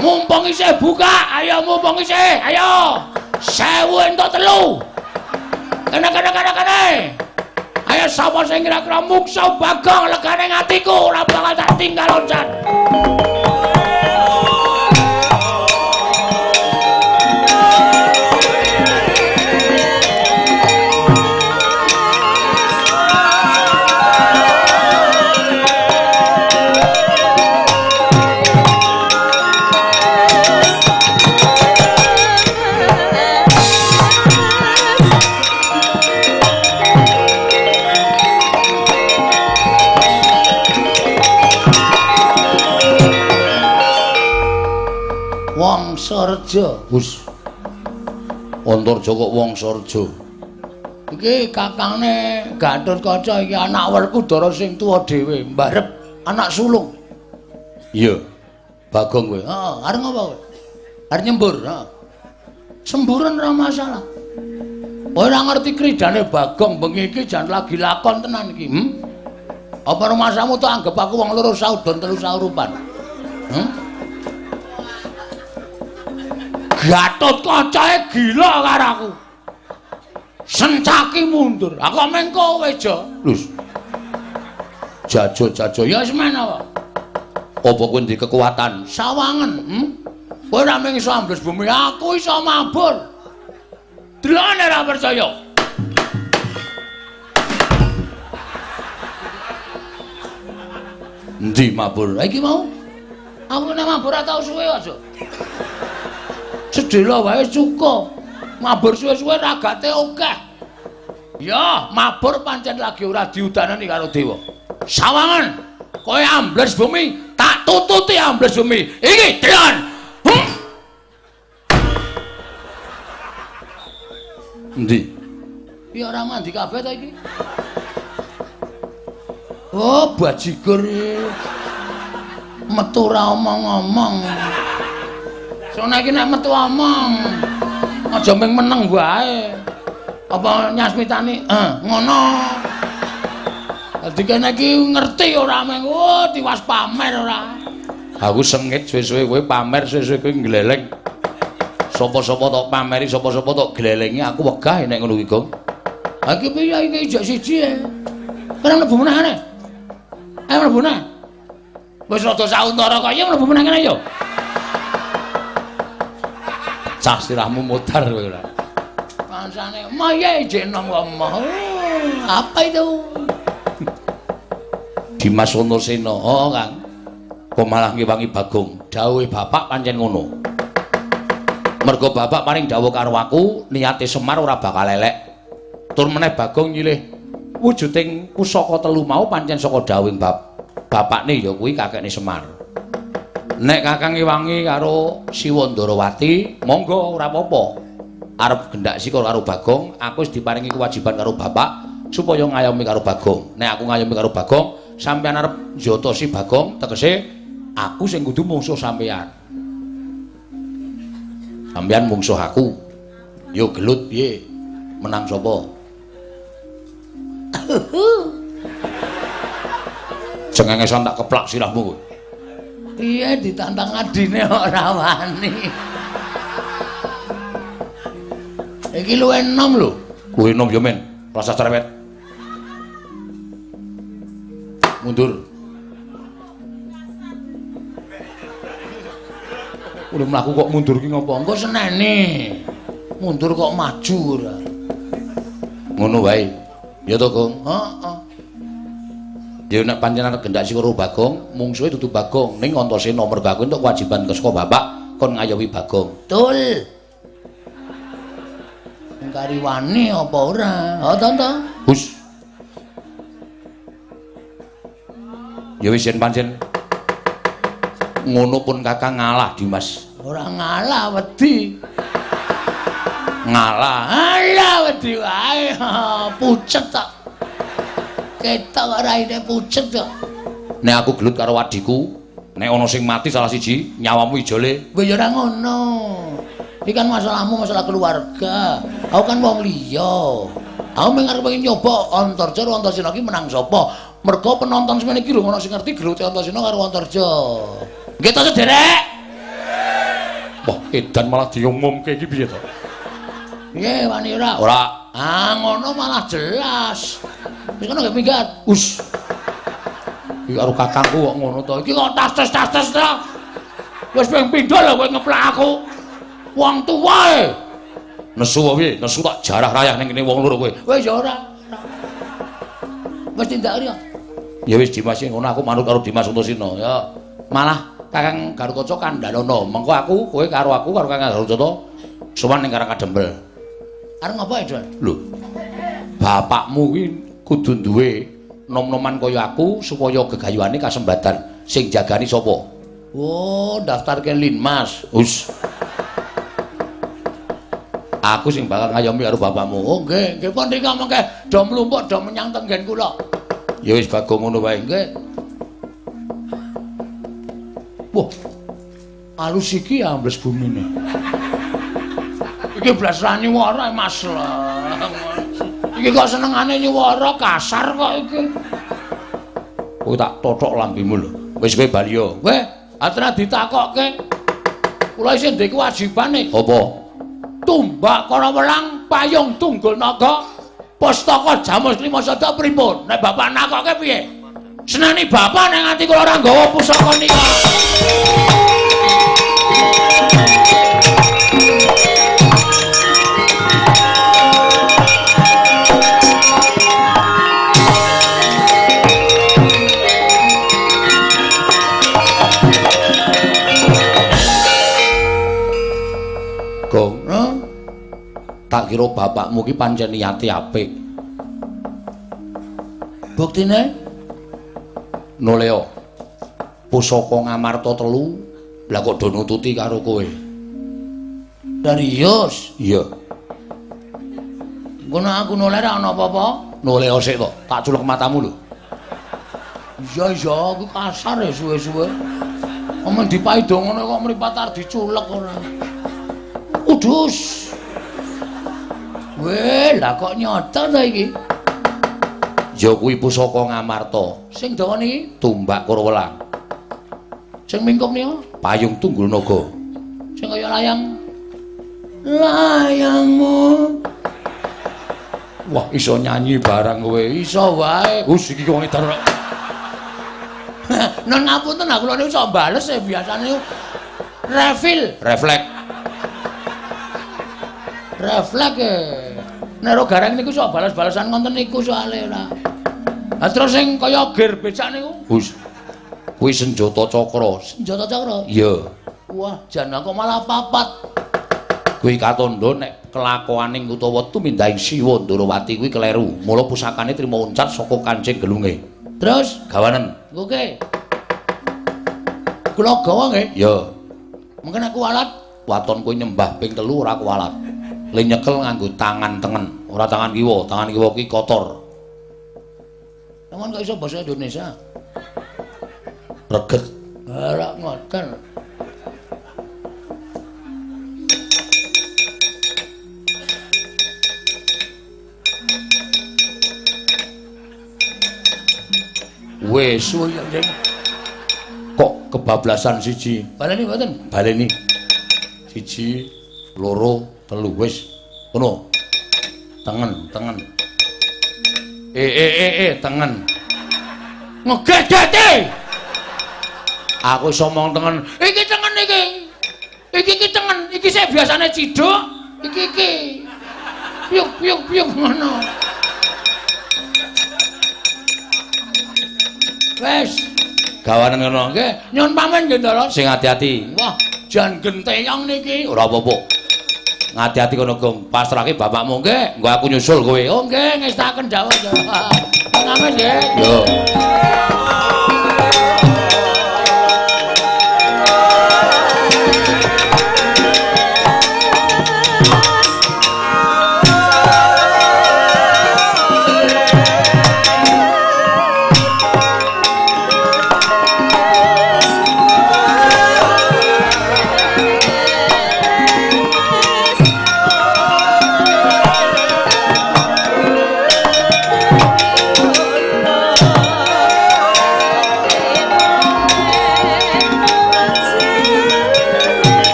Mumpung isih buka, ayo mumpung isih, ayo. 1000 entuk 3. Kene. Ayo sapa sing kira-kira muksa Bagong legane atiku ora bakal tak tinggal loncat. Wangsareja. Wus. Antarja kok Wangsareja. Iki kakangne Gatotkaca iki anak Werkudara sing tuwa dhewe, mbarep anak sulung. Iya. Bagong kowe. Heeh, arep ngopo kowe? Arep nyembur, heeh. Semburan ora masalah. Ora ngerti kridane Bagong bengi iki jan lagi lakon tenan iki. Apa rumasamu tuh anggap aku wong loro saudon telu saurupan? Gatotkacae gila karo aku. Sencaki mundur. Aku meng kowe, Jo. Lus. Jajo Ya wis men apa? Apa kowe ndek kekuatan? Sawangen, Kowe ora mung iso ambles bumi, aku iso mabur. Delane ora percaya. Endi mabur? Lah iki mau. Aku nek mabur ora tau suwe aja. Sedhela wae cukup. Mabur suwe-suwe ragate akeh. Ya, mabur pancen lagi ora diudanani karo dewa. Sawangen, kowe ambles bumi, tak tututi ambles bumi. Iki delon. Endi? Ya ora mandi kabeh ta iki. Oh, bajigur metu ora omong-omong. Soale iki nek metu omong, aja mung meneng wae. Apa nyasmitani? Ngono. Dadi kene iki ngerti ora mung tiwas pamer ora. Aku sengit suwe-suwe kowe pamer suwe-suwe kowe gleleng. Sapa-sapa tok pameri, sapa-sapa tok glelengi, aku wegah nek ngono iki, Gong. Ha iki piye iki ijak siji e. Kene mlebu meneh kene. Ayo mlebu meneh. Wis rada sauntara kaya mlebu meneh kene yo. Cah sirahmu modar kowe ora. Pansane, "Maya jenom ngomong." Apa itu? Dimas Antasena. Oh, Kang. Kok malah ngewangi Bagong? Dawuhe bapak pancen ngono. Mergo bapak paring dawuh karo aku, niate Semar ora bakal elek. Tur meneh Bagong nyilih wujuding pusaka telu mau pancen saka dawuhing bapakne ya kuwi kakekne Semar. Nek Kakang ngewangi karo Siwandarawati, monggo ora apa-apa. Arep gendak sika karo Bagong, aku wis diparingi kewajiban karo bapak supaya ngayomi karo Bagong. Nek aku ngayomi karo Bagong, sampeyan arep njotosi Bagong, tegese aku sing kudu mungsuh sampeyan. Sampeyan mungsuh aku. Yo gelut piye? Menang sapa? Cengengesan tak keplak sirahmu kowe. Piye ditantang adine ora wani. Iki luwih enom lho. Kuwi enom yo men. Rasa cerewet. Mundur. Udah mlaku kok mundur ki ngopo? Engko senene. Mundur kok maju ora. Ngono wae. Ya to, Gong? Heeh. Ya nek panjenengan gendak sik karo Bagong, mungsuhe dudu Bagong, ning Antasena mergo aku entuk kewajiban saka bapak kon ngayomi Bagong. Betul. Engkari wani apa ora? Ha to to. Hus. Ya wis yen pancen ngono pun Kakang ngalah Dimas. Ora ngalah wedi. Ngalah. Alah wedi wae. Pucet tok. Ketok raine pucet tok. Nek aku gelut karo adiku, nek ana sing mati salah siji, nyawamu ijole. Wis ora ngono. Iki kan masalahmu masalah keluarga. Aku kan wong liya. Aku mung arep pengen nyoba Antarja karo Antasena iki menang sapa. Mergo penonton semene iki lho ana sing ngerti gelute Antasena karo Antarja. Nggih to sederek. Wah, edan malah diumumke iki piye to? Piye wani ora? Ora. Ah ngono malah jelas. Wis ngono nggih minggat. Us. Iki karo kakangku kok ngono to. Iki kok tas-tas to. Wis ping pindho lho kowe ngeplak aku. Wong tuwa e. Nesu wae, nesu tak jarah rayah ning kene wong loro kowe. Wis ya ora. Wis tindak ora. Ya wis Dimas ngono aku manut karo Dimas Antasena. Ya malah Kakang Gatotkaca kandhanono. Mengko aku kowe karo Kakang Gatotkaca sowan ning Karang Kadempel. Arep ngopo e, Don? Lho. Bapakmu kuwi kudu duwe nom-noman kaya aku supaya gegayuhane kasembatan sing jagani sapa? Oh, daftar ke Linmas. Us. Aku sing bakal ngayomi karo bapakmu. Oh, nggih, nggih pun nika mengke do mlumpuk do menyang tenggen kula. Ya wis Bagong ngono wae, nggih. Wah. Alus iki ambles bumine. Iki blas ra nyuwara Mas. Iki kok senengane nyuwara kasar kok iki. Kowe tak tothok lambemu lho. Wis kowe bali yo. Kowe atra ditakokke. Kula isih ndek kewajibane. Apa? Tumbak Kara Welang payung tunggul naga pustaka Jamus Lima Sada pripun? Nek bapak nakokke piye? Senani bapak nek nganti kula ora nggawa pusaka nika. Gong, tak kira bapakmu ki pancen niate apik. Buktine Noleo. Pusaka Ngamarta 3 lah kok do nututi karo kowe. Darius, iya. Ngono aku noleh ra ana apa-apa. Noleo sik to, tak culek matamu lho. Iya iya, aku kasar ya suwe-suwe. Omong dipaido ngono kok mripat arep diculek ora. Udus. Weh, lah kok nyoto ta iki? Ya kuwi pusaka Ngamarta. Sing dawa niki Tumbak Kara Welang. Sing mingkup nika payung tunggul naga. Sing kaya layangmu. Wah, iso nyanyi barang kowe. Iso wae. Wis iki wong edan. Nun ngapunten aku lho niku iso bales ya biasane refleks. Nek ro gareng niku iso balas-balasan konten niku soalé ora. Lah terus sing kaya gir becak niku? Wis. Kuwi senjata cakra. Senjata cakra? Iya. Wah, jan kok malah papat. Kuwi katondo nek kelakuaning utawa tumindahing Siwa Ndrawati kuwi kleru. Mula pusakane trima uncat saka Kancing Gelunge. Terus gawanen. Oke. Kula gawa nggih? Ya. Mengken aku walat. Waton kuwi nyembah ping 3 ora kuwalat. Le nyekel nganggo tangan tengen, ora tangan kiwa. Tangan kiwa kuwi kotor. Sampeyan kok iso basa Indonesia? Reget. Ora ngoten. Wes suwe kok kebablasan siji. Baleni mboten? Baleni. 1, 2, 3 wis. Ngono. Tengen. Tengen. Ngegegete. Aku iso omong tengen. Iki tengen iki. Iki tengen. Iki sik biasane ciduk. Iki. Piuk ngono. Wes. Gawanen ngono nggih. Nyuwun pamit nggih, Ndara. Sing ati-ati. Wah, jan genteyong niki. Ora apa-apa. Ngati-ati kono Gong, pasrahke bapakmu nggih, nggo aku nyusul kowe. Oh nggih, ngestaken dawuh. Ngamen nggih. Yo.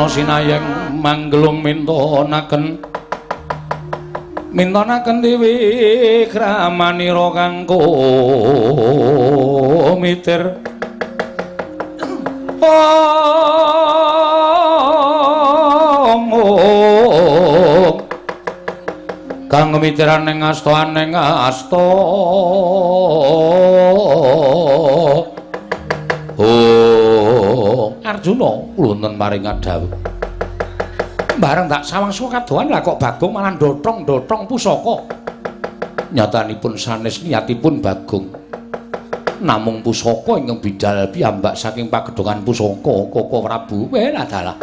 Sinayeng manggelung mintonaken dewi kramanira kanggo mitir kang mitiran ning asta Arjuna lunten maring adhawuh. Bareng tak sawang suwa kadohan lah kok Bagong malah ndothong pusaka. Nyatanipun sanes niyatipun Bagong. Namung pusaka ingkang bidal piyambak saking pagedhongan pusaka Koko Prabu. Wela dalah.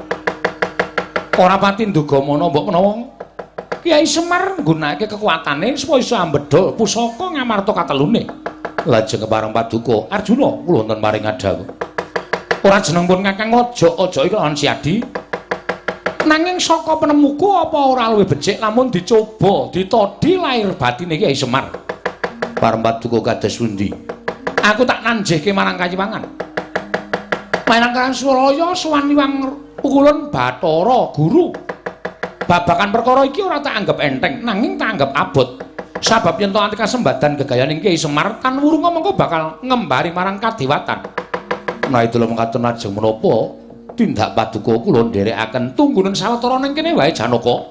Ora pati ndhugamana mbok menawa Kyai Semar nggunakake kekuatane supaya iso ambedhol pusaka ngamarta katelune. Lajeng kepareng Paduka, Arjuna kula wonten maring adhawu. Ora jeneng pun Kakang aja iki lawan Siadi. Nanging saka penemuku apa ora luwih becik lamun dicoba ditodhi lahir batine Kyai Semar. Pareng Paduka kados pundi? Aku tak nanjihke marang Kayiwangan. Panangkaran Suralaya sowan Hyang Pukulun Bathara Guru. Babakan perkara iki ora tak anggap enteng, nanging tak anggap abot. Sabab yen to anti kasembadan gegayaning Kyai Semar tan wurunga mengko bakal ngembari marang kadewatan. Nah itu lho mengkaten lajeng menapa tindak Paduka kula nderekaken tunggunen sawetara ning kene wae Janaka.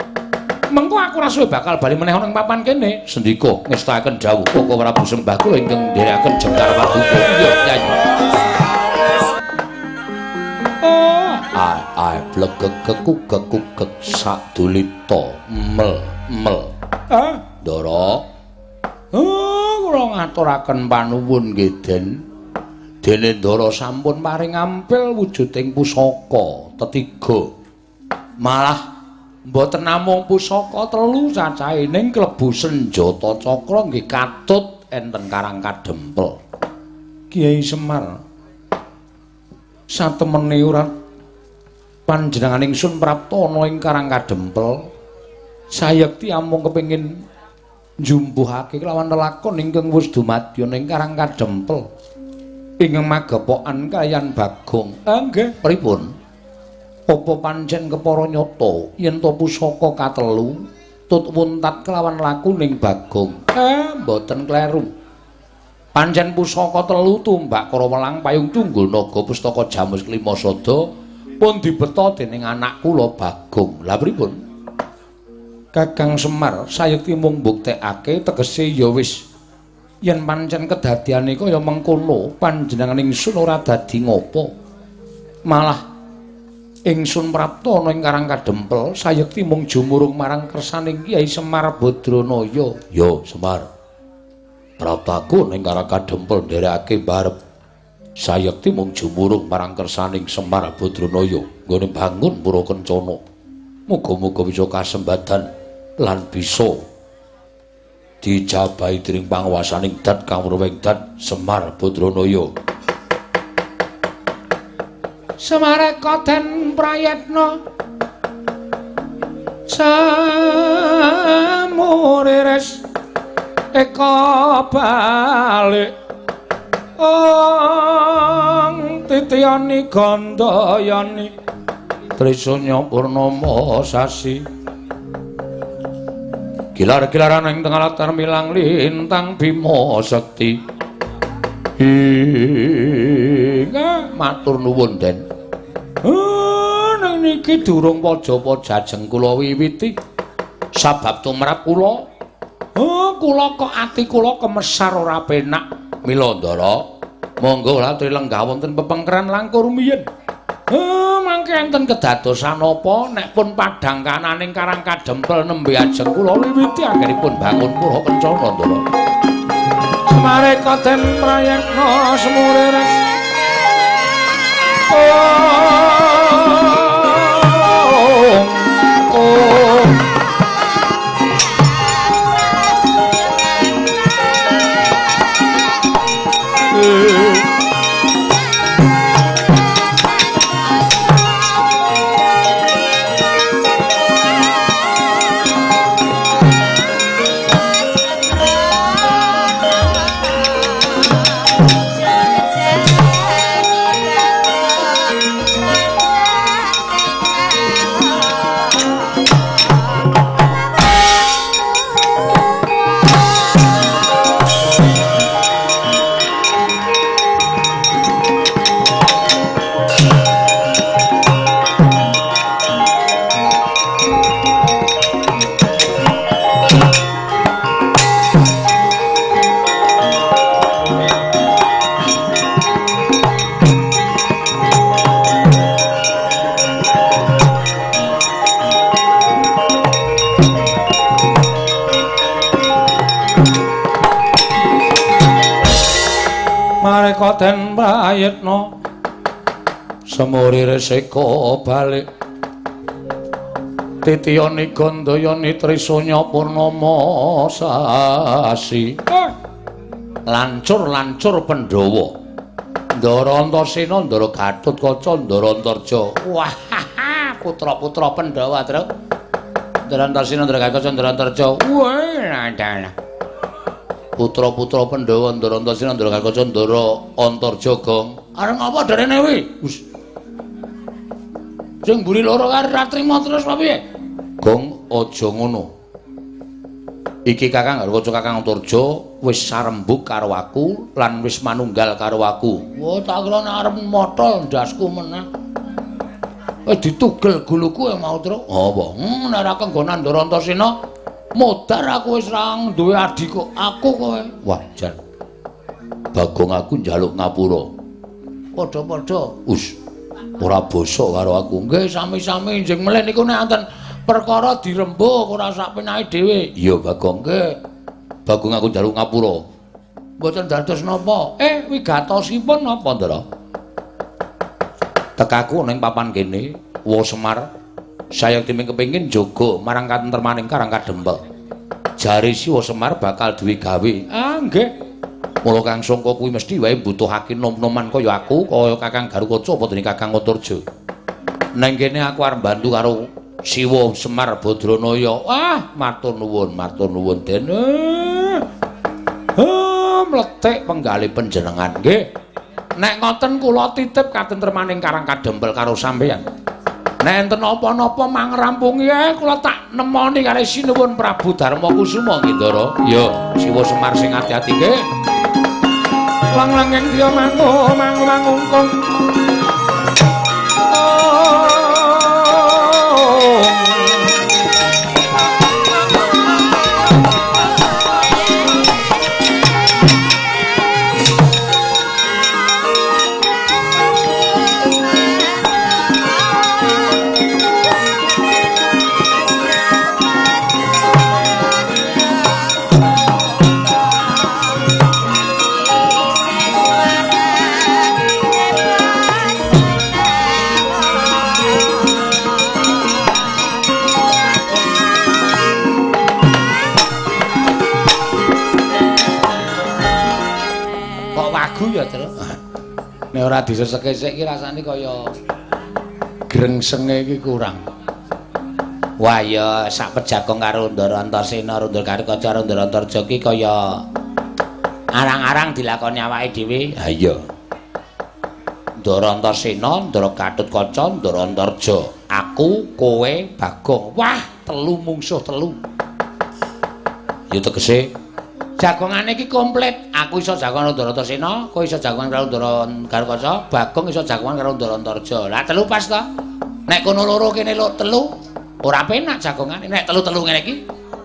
Mengko aku ora suwe bakal bali meneh ning papan kene. Sendika ngestakaken dawuh Koko Prabu Sembah kula ingkang nderekaken Jengkar Paduka. Iya, Nyai. Ai blegek-kekuk sadulita mel. Ndara. Kula ngaturaken panuwun nggih, Den. Dene Ndara sampun paring ampil wujuding pusaka tetiga. Malah mboten namung pusaka telu cacahe ning klebu senjata cakra nggih katut enten Karang Kadempel. Kyai Semar satemene ora panjenengan ingsun prapta ana ing Karang Kadempel. Sayekti amung kepengin njumbuhake kelawan lelakon ingkang wis dumadya ning Karang Kadempel. Ingkang magepokan kaliyan Bagong. Nggih, pripun? Apa pancen kepara nyata yen to pusaka katelu tut wuntat kelawan lakuning Bagong? Mboten kleru. Pancen pusaka telu tumbak kara welang payung tunggul naga pustaka Jamus Klima Sada pun dibeta dening anak kula Bagong. Lah pripun? Kakang Semar sayekti mung mbuktekake tegese ya wis yen pancen kedadeane kaya mengkono panjenengan ingsun ora dadi ngopo. Malah ingsun prapta ana ing Karang Kadempel sayekti mung jumurung marang kersaning Kyai Semar Badranaya. Yo Semar. Praptaku ning Karang Kadempel nderekake barep. Sayekti mung jumurung marang kersaning Semar Badranaya nggone bangun Pura Kencana. Muga-muga bisa kasembadan lan bisa dijabahi dening panguwasaning Dat Kawruwing Dat Semar Badranaya. Semareka den prayetna samuriris eka balik titiyani gandayani trisanya purnama sasi gilar-gilaran ing tengah latar milang lintang Bima Sekti. Matur nuwun, Den. Nang niki durung paja-pajajeng kula wiwiti. Sabab tumrap kula, kula kok ati kula kemesar ora penak. Mila Ndara, monggo latri lenggah wonten pepengkeran langkung rumiyin. Mangke enten kedadosan apa nek pun padhang kananing Karang Kadempel nembe ajeng kula wiwiti anggenipun bangun Pura Kencana, Ndara. Semareka den prayekna semuriris mareka den prayitna semuri resika balik titiyane gandayane trisanya purnama sasi lancur-lancur Pandhawa Ndara Antasena Ndara Gatotkaca Ndara Antarja wah putra-putra Pandhawa Tru Ndara Antasena Ndara Gatotkaca Ndara Antarja wah putra-putra Pandhawa Ndara Antasena Ndara Gatotkaca Ndara Antarja gong areng apa darene kuwi sing mburi loro karo ratrima terus apa piye gong aja ngono iki Kakang Garwaca Kakang Antarja wis sarembug karo aku lan wis manunggal karo aku. Wah, tak kira nek arep motol ndasku meneh. Wis ditugel guluku mau Tru. Apa? Nek ra kenggonan Ndara Antasena modar aku wis ra duwe adi kok. Aku kowe. Wah, jan. Bagong aku njaluk ngapura. Padha-padha. Us. Ora basa karo aku. Nggih, sami-sami njing melih niku nek anten perkara dirembug ora sak penake dhewe. Iya, Bagong nggih. Bagong aku njaluk ngapura. Mboten dados napa? Wigatosipun napa, Ndara? Tekaku ning papan kene, Wa Semar. Saya timing kepengin jaga marang katentremaning Karang Kadempel. Jare si Wa Semar bakal duwe gawe. Ah, nggih. Mula Kang Sangka kuwi mesti wae mbutuhake nom-noman kaya aku, kaya Kakang Garukaca apa dene Kakang Antarja. Neng kene aku arep bantu karo Siwa Semar Badranaya. Matur nuwun Den. Mletik penggalih panjenengan nggih. Nek ngoten kula titip katentremaning Karang Kadempel karo sampeyan. Nek enten apa-napa mangrampungi kula tak nemoni kali sinuwun Prabu Darmakusuma nggih Ndara. Ya, Siwa Semar sing ati-ati nggih. Lang-langeng dia mangungkung. Ya terus nek ora disesek-sek iki rasane kaya grengsenge iki kurang. Wah ya sak pejagong karo Ndara Antasena, Ndara Garukaca, Ndara Antarja iki kaya arang-arang dilakoni awake dhewe. Ha iya. Ndara Antasena, Ndara Gatotkaca, Ndara Antarja. Aku, kowe, Bagong. Wah, telu mungsuh telu. Ya tegese jagongane iki komplit. Aku iso jagongan karo Ndara Antasena, kowe iso jagongan karo Ndara Garukaca, Bagong iso jagongan karo Ndara Antarja. Lah telu pas to. Nek kono loro kene telu, ora penak jagongane. Nek telu-telu ngene iki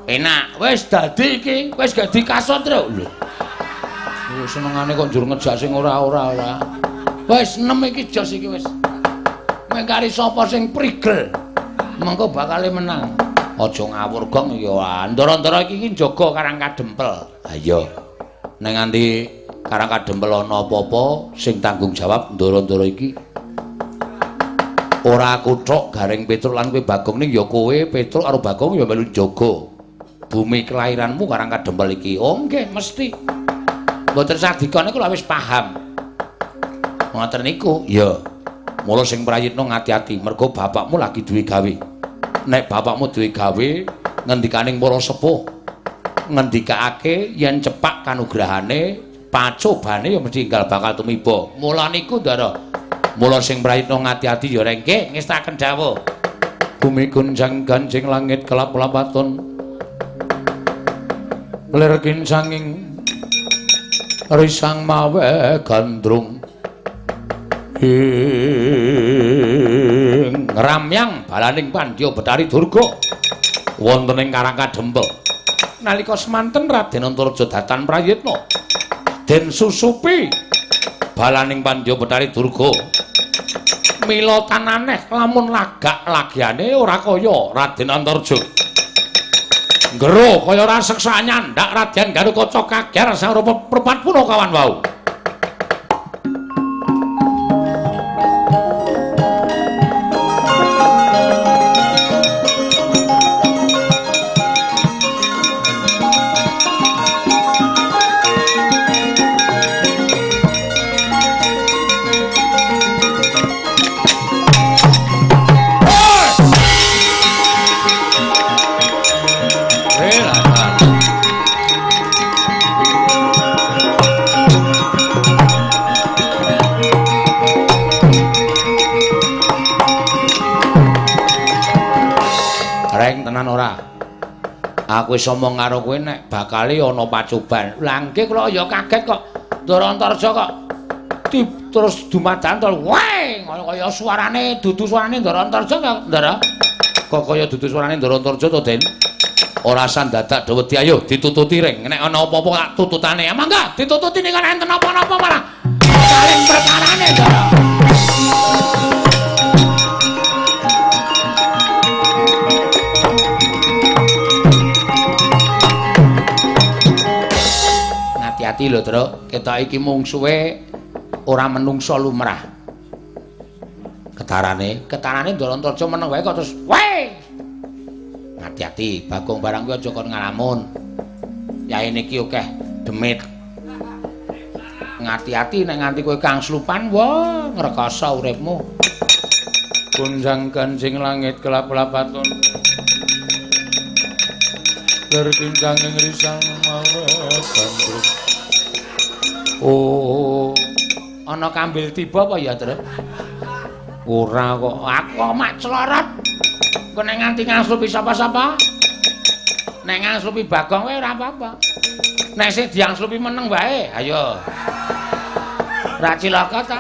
penak. Wis dadi iki, wis dadi kasut, Tru. Lho. Senengane kok njur ngejak sing ora-ora. Wis 6 iki jos iki wis. Mengkari sapa sing prigel, mengko bakal menang. Aja ngawur gong ya. Ndara-ndara iki njaga Karang Kadempel. Ha iya. Nek nganti Karang Kadempel ana apa-apa sing tanggung jawab ndara-ndara iki. Ora aku tok Garing Petruk lan kowe Bagong ning ya kowe Petruk karo Bagong ya melu njaga bumi kelahiranmu Karang Kadempel iki. Oh nggih mesti. Mboten sadikane kula wis paham. Ngoten niku. Ya. Mula sing prayitna ngati-ati mergo bapakmu lagi duwe gawe. Nek bapakmu duwe gawe ngendikaning para sepuh ngendikake yen cepak kanugrahane pacobane ya mesti enggal bakal tumiba. Mula niku Ndara. Mula sing prayitna ngati-ati ya rengke ngestaken dawuh. Bumi gunjang ganjing langit kelap-lapaton. Lir kincanging risang mawe gandrung. Ramyang balaning Pandya Betari Durga wonten ing Karang Kadempel. Nalika semanten Raden Antarja datan prayitna den susupi balaning Pandya Betari Durga. Mila tananeh lamun lagak lagiane ora kaya Raden Antarja. Ngero kaya raseksa nyandak Raden Garukaca kager sang rupa perpat punakawan wau. tenan ora? Aku wis omong karo kowe nek bakale ana pacoban. Lah nggih kula ya kaget kok. Ndara Antarja kok terus dumadan to. Wae, kaya suarane dudu suarane Ndara Antarja kok, Ndara. Kok kaya dudu suarane Ndara Antarja to, Den? Ora sandadak dawedi ayo ditututi ring. Nek ana apa-apa tak tututane. Mangga ditututi ning ana enten apa-apa malah. Saling perkarane, Ndara. Hati-hati lho, Truk. Ketok iki mungsuhe ora menungso lumrah. Ketarane Ndara Antarja meneng wae kok terus, "Wae!" Hati-hati, Bagong barang kuwi aja kon ngalamun. Yae niki akeh demit. Ngati-ati nek nganti kowe kangslupan, wah, ngrekoso uripmu. Gunjang kancing langit kelap-lapatun. Berkincang ing risang mawetan. Oh, ana kambil tiba apa ya, Truk? Ora kok, aku mak celorot. Kok nek nganti ngangslupi sapa-sapa? Nek ngangslupi Bagong wae ora apa-apa. Nek sing diangslupi meneng wae, ayo. Ora cilaka ta?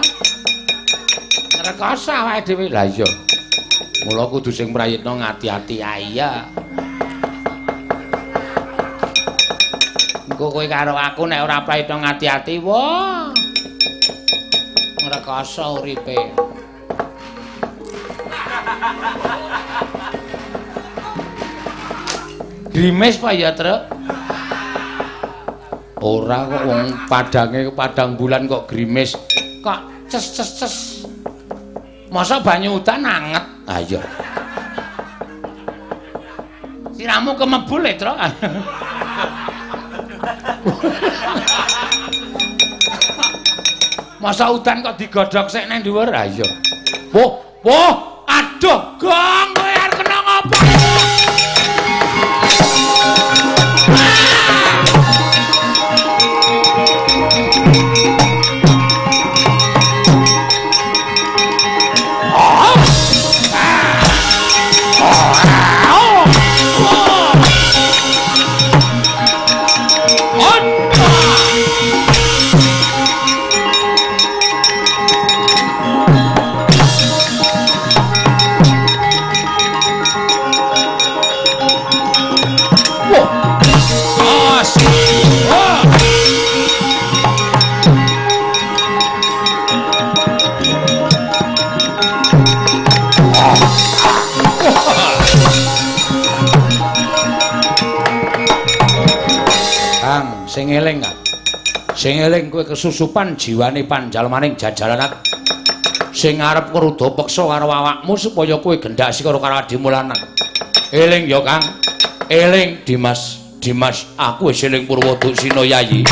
Ngrekoso awake dhewe. Lah iya. Mula kudu sing prayitna ngati-ati iya. Engko kowe karo aku nek ora prayitna ngati-ati, wah. Ngrekoso uripe. Grimis Pak ya, Truk? Ora kok wong padange padang bulan kok grimis. Kok ces. Masa banyu udan anget? Ah iya. Siramu kemebul le, Truk. Masa udan kok digodhog sik nang dhuwur? Ah iya. Woh, aduh, Gong, kowe arep kena ngopo? Sing eling Kang. Sing eling kowe kesusupan jiwane panjalmaning jajalanan. Sing arep ngruda peksa karo awakmu supaya kowe gendhasi karo Adimulanan. Eling ya Kang. Eling Dimas. Dimas, aku wis eling Purwoduksina Yayi.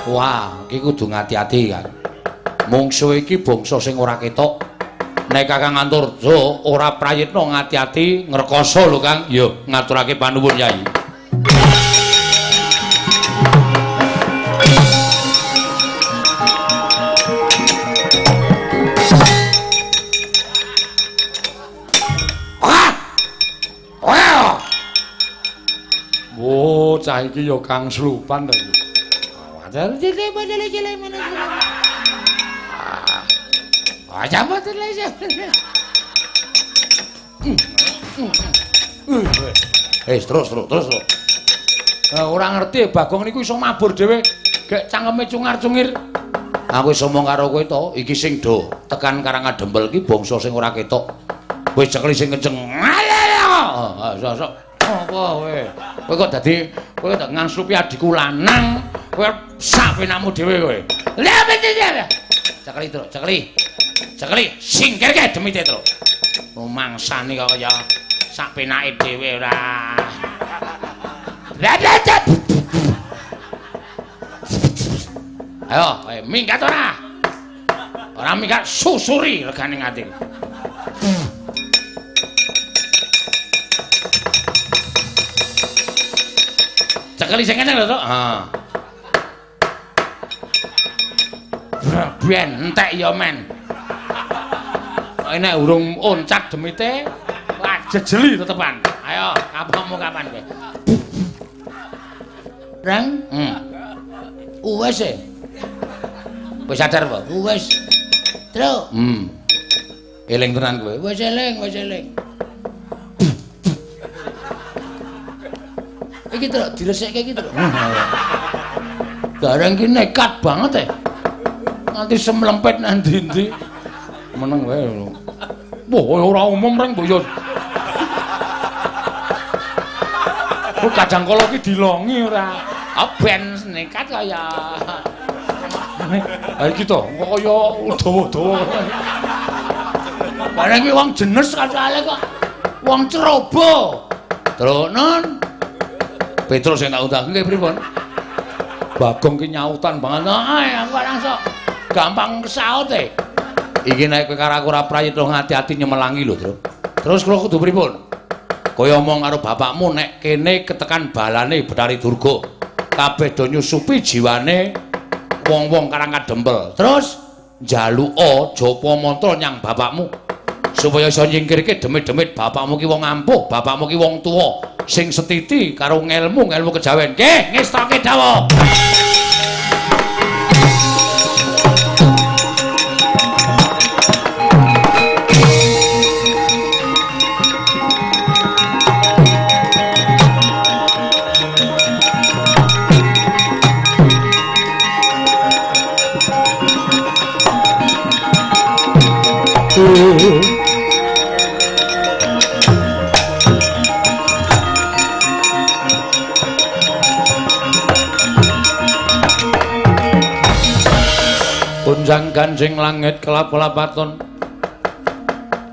Wah, iki kudu ngati-ati Kang. Mungsuh iki bangsa sing ora ketok. Nek Kakang Antarja ora prayitna ngati-ati ngrekoso lho Kang. Ya, ngaturake panuwun Yayi. Oh, cah iki ya Kang Slupan to. Wajar cilik-cilik meneh. Aja mboten lek. Terus. Ora ngerti Bagong niku iso mabur dhewe, gek cangkeme cungar-cungir. Aku wis omong karo kowe to, iki sing do tekan Karangadembel iki bangsa sing ora ketok. Wis cekli sing kenceng. Sok. Apa kowe? Kowe kok dadi kowe tak ngangslupi adikku lanang, kowe sak penakmu dhewe kowe. Lah bener. Cekli, Truk, Cekli, singkirke demite, Truk. Rumangsane kok kaya sak penake dhewe ora. Ayo, minggat ora? Ora minggat susuri regane ati. Cekli sing kene lho, Truk. Ben entek ya men. Nek urung oncat demite, wah jejeli tetepan. Ayo, kapanmu kapan kowe? Rang? Wes e. Wis sadar apa? Wis. Truk. Eling tenan kowe. Wis eling, wis eling. Iki truk diresekke iki truk. Gareng ki nekat banget nganti semlempet nang ndi-ndi. Meneng wae lho. Wah, ora umum reng mbok yo. Kok kadang kala ki dilongi ora. Ben nekat kaya. Ha iki to, kok kaya dawa-dawa. Bareng ki wong jenes kacale kok. Wong cerobo. Terus non. Petrus sing tak undang nggih pripun? Bagong ki nyautan banget. Aku langsung gampang kesaut Iki nek kowe karo aku ora prayitna ngati-ati nyemelangi lho, Tru. Terus kula kudu pripun? Kaya omong karo bapakmu nek kene ketekan balane Betari Durga. Kabeh do nyusupi jiwane wong-wong Karang Kadempel. Terus njaluka japa mantra nyang bapakmu supaya iso nyingkirke demit-demit bapakmu ki wong ampuh, bapakmu ki wong tuwa sing setiti karo ngelmu kejawen. Nggih, ngestoke dawuh. Punjang ganjing langit kelap-kelapaton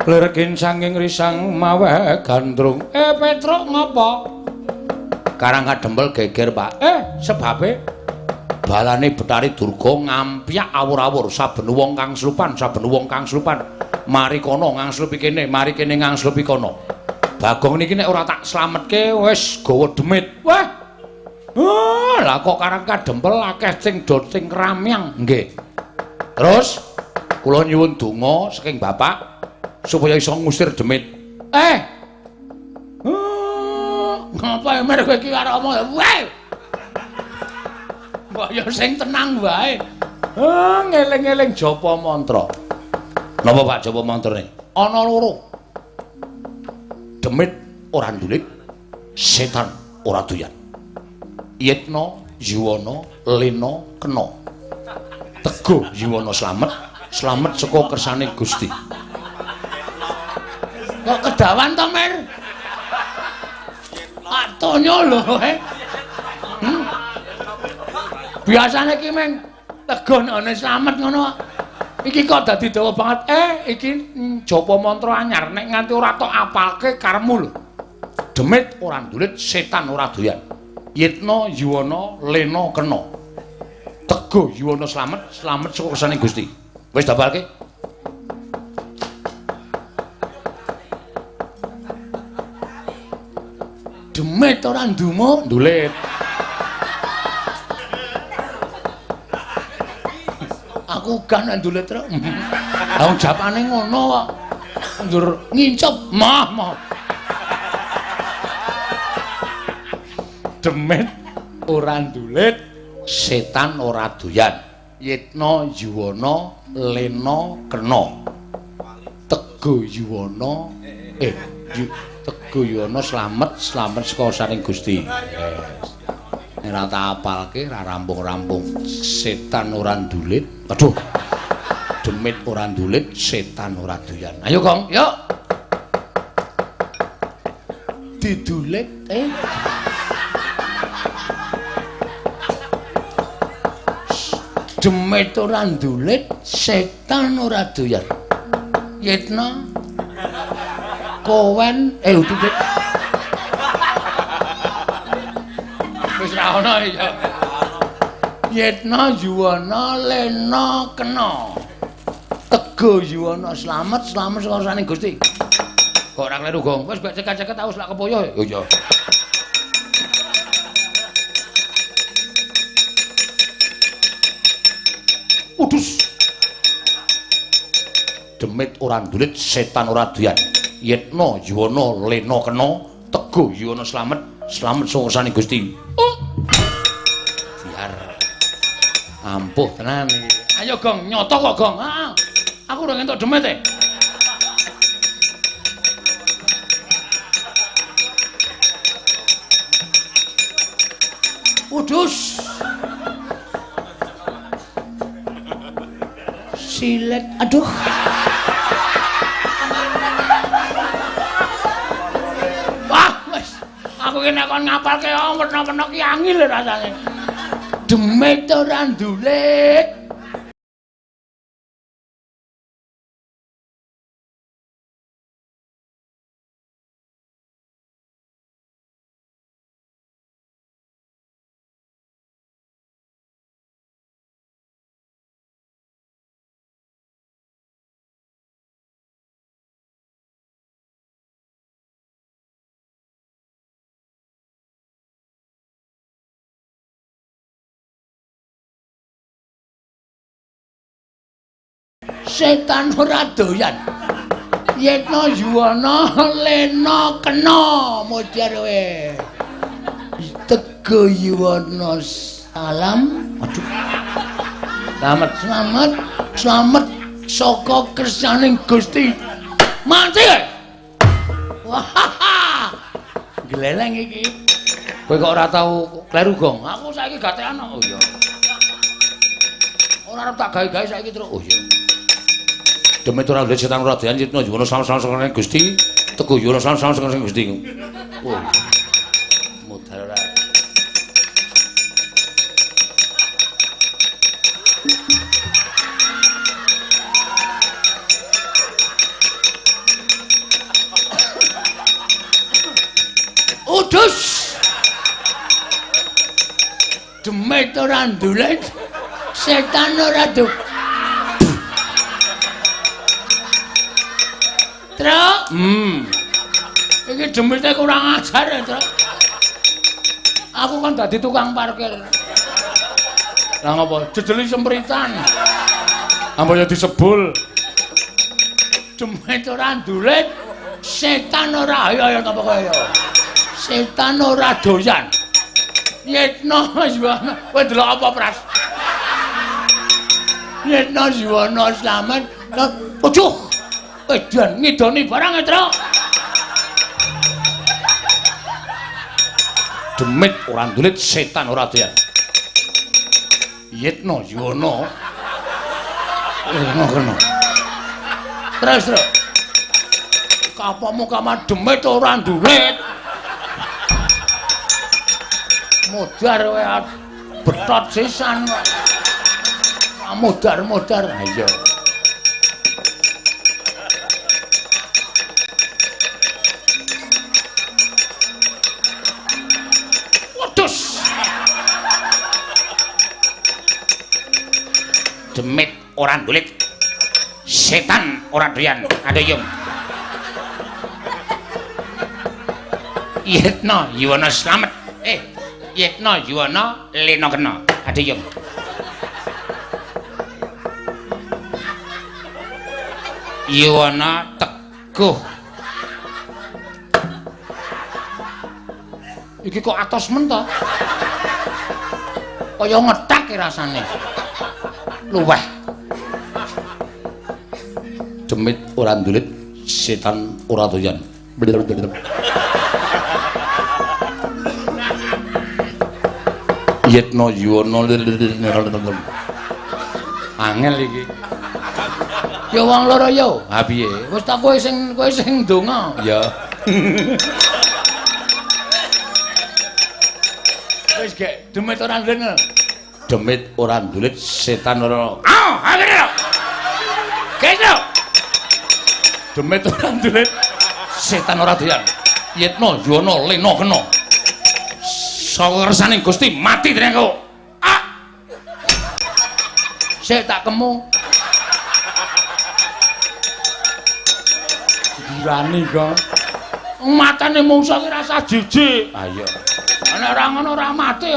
Lirgin sanging risang mawe gandrung Petruk ngopo? Karang Kadempel geger Pak sebabe balane Betari Durga ngampyak awur-awur saben wong kang slupan mari kono ngangslupi kene mari kene ngangslupi kono Bagong niki nek ora tak slametke wis gawa demit wah lah kok Karang Kadempel akeh sing do sing ramyang nggih terus kula nyuwun donga saking Bapak supaya iso ngusir demit ngapa emer kowe iki karo omong wae mbok yo sing tenang wae ngeling-eling japa mantra. Napa Pak japa mantrane? Ana loro. Demit ora ndulit, setan ora doyan. Yitna, Yuwana, Lena, Kena. Teguh Yuwana slamet, slamet saka kersane Gusti. Kok kedawan to, Mer? Atonya lho, Biasane ki meng teguh nek slamet ngono. Iki kok dadi dawa banget. Iki japa mantra anyar nek nganti ora tok apalke karemu lho. Demit ora ndulit, setan ora doyan. Yitna, Yuwana, Lena, Kena. Teguh Yuwana slamet, slamet saka kersane Gusti. Wis dapalke? Demit ora nduma, ndulit. Aku kan ndulit truk. Lah japane ngono kok. Njur ngincep, mah. Demit ora ndulit, setan ora doyan. Yitna, Yuwana, Lena, Kena. Teguh Yuwana, Teguh Yuwana slamet, slamet saka saring Gusti. Nek ora tak apalke ra rampung-rampung. Setan ora ndulit. Aduh. Demit ora ndulit, setan ora doyan. Ayo, Gong, yuk. Didulit, Demit ora ndulit, setan ora doyan. Yitna Kowen ututit. Wis ra ono ya. Yitna, Yuwana, Lena, Kena. Teguh Yuwana slamet, slamet saka saning Gusti. Kok ora kleru, Gong? Wis gak ceket-ceket wis lak kepoyo. Oh iya. Udus. demit ora ndulit setan ora doyan. Yetna Yuwana lena kena, Teguh Yuwana slamet, slamet sawasane Gusti. Biar ampuh tenan iki. Ayo Gong, nyoto kok Gong. Heeh. Aku udah ngentuk demit e. Udus. Silet, aduh. Wah, wis. Aku ki nek kon ngapalke werna-werna ki angel rasane. Demit ora ndulit. Setan ora doyan. Yetna Yuwana lena kena mudhar kowe. Teguh Yuwana salam. Aduh. Slamet, slamet, slamet saka kersaning Gusti. Mati kowe. Wah. Gleleng iki. Kowe kok ora tau kleru Gong? Aku saiki gatekan kok. Oh iya. Ora arep tak gawe-gawe saiki terus. Oh iya. Demit ora ndulit setan ora doyan Yetna Yuwana salam Gusti. Teguh Yuwana salam Gusti. Oh. Mudhar ora. Udus. Demit ora ndulit setan ora doyan. Truk. Iki demite kurang ajar ya, Truk. Aku kan dadi tukang parkir. Lah ngopo? Jejeli sempritan. Ampun ya disebul. Demit ora ndulit, setan ora ayo napa kowe ya. Setan ora doyan. Yetna Yuwana, kowe delok apa, Pras? Yetna Yuwana slamet. Ojo. Edan ngidoni barang Truk. Demit ora ndulit setan ora doyan. Yetna Yuwana lena kena. Terus Truk. Kapamu kamar demit ora ndulit. Mudhar kowe betot sisan kok. Mudhar-mudhar. Ha iya. Demit ora ndulit setan ora doyan. Adoyum. Yetna Yuwana slamet. Yetna Yuwana lena kena. Adoyum. Yuwana Teguh. Iki kok atos men to? Kaya ngetak rasane. Luweh. Demit ora ndulit, setan ora doyan. Yetna Yuwana angel iki. Ya wong loro yo. Ha piye? Wis tak kowe sing ndonga. Ya. Wis gek demit ora ndulit. Demit ora ndulit setan ora. Ayo. Kene. Demit ora ndulit setan ora doyan. Yetna Yuwana lena kena. Sawersaning Gusti mati tenan. Sik tak kemu. Dirani kok. Matane mungsuh ki rasa jijik. Ha iya. Nek ora ngono ora mati.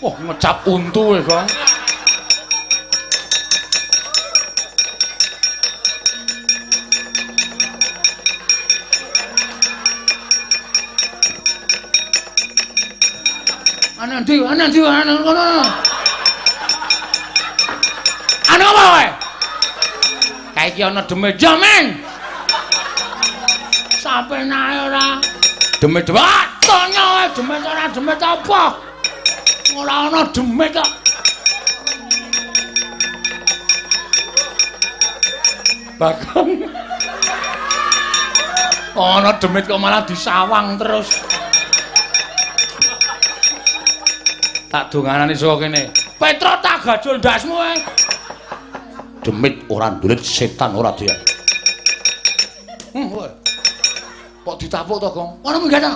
Wah, ngecap untu Gong. Ana ngono. Ana apa wae? Kae iki ana demit yo, men. Sampe nae ora. Demit wae, tanya wae demit ora demit apa? Ora ana demit kok. Bagong. Ana demit kok malah disawang terus. Tak donganane saka kene. Petro tak gajul ndasmu ae. Demit ora ndulit setan ora dia. Kok ditapuk to, Gong? Ngono minggat to.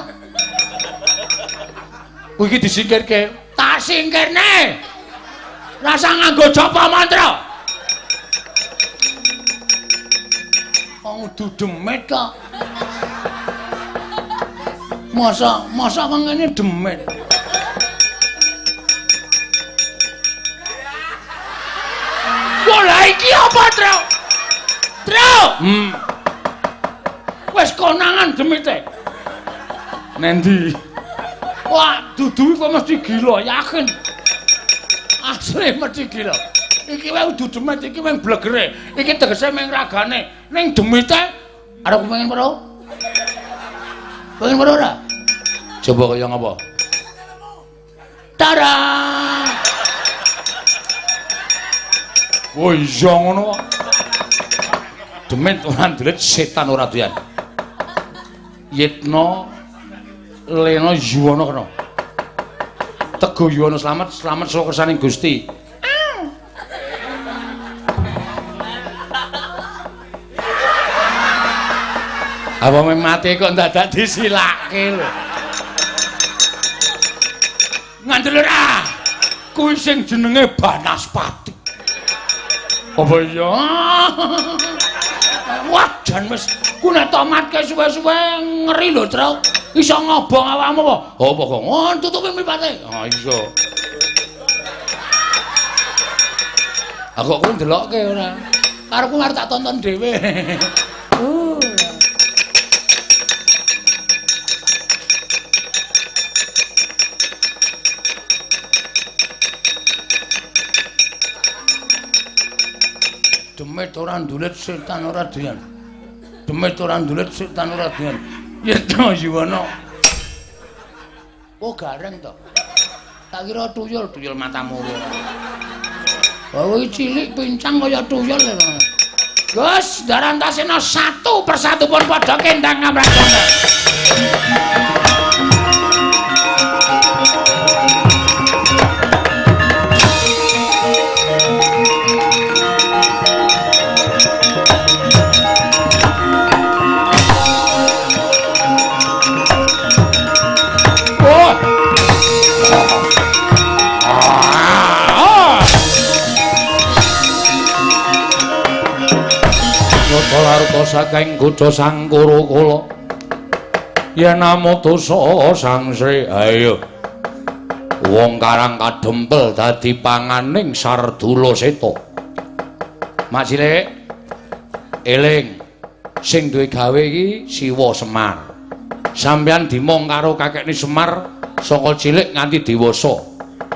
Kuwi iki disingkirke. Tak singkirne. Rasa nganggo japa mantra. Wong udu demit kok. Masa kok ngene demit. Lah iki apa, Tro? Tro! Wis konangan demite. Nendi? Wah, dudu kok mesti gila, yakin. Asli mesti gila. Iki wae udu demit, iki wing blegere. Iki tegese ming ragane. Ning demite arep pengen weruh. Pengen weruh ora? Coba kaya ngapa? Tara! Oh iya ngono kok. Demit ora ndulit setan ora doyan. Yitna Lena Yuwana kena. Tego Yuwana slamet saka kersaning Gusti. Apa mati kok dadak disilake lho. Ngandel ora. Kuwi sing jenenge Banaspati. Apa iya? Wah, jan wis ku nek tomatke suwe-suwe ngeri lho, Tru. Iso ngobong awakmu apa? Apa kok? Oh, tutupi mripate. Ah, iya. Aku ku ndelokke ora. Karepku arep tak tonton dhewe. Demit ora ndulit setan ora dian. Demit ora ndulit setan ora dian. Yetna Yuwana. Oh gareng to. Tak kira tuyul matamu. Oh iki cilik pincang kaya tuyul lho. Gus, Darantasena satu persatu pun padha kendang ngamragana. Larta saking Gudha Sangkara kala yen amutusa Sang Sri ayo wong karang kadempel dadi panganing Sardula Seta. Mak Cilik eling sing duwe gawe iki Siwa Semar. Sampeyan dimong karo kakekne Semar saka cilik nganti dewasa.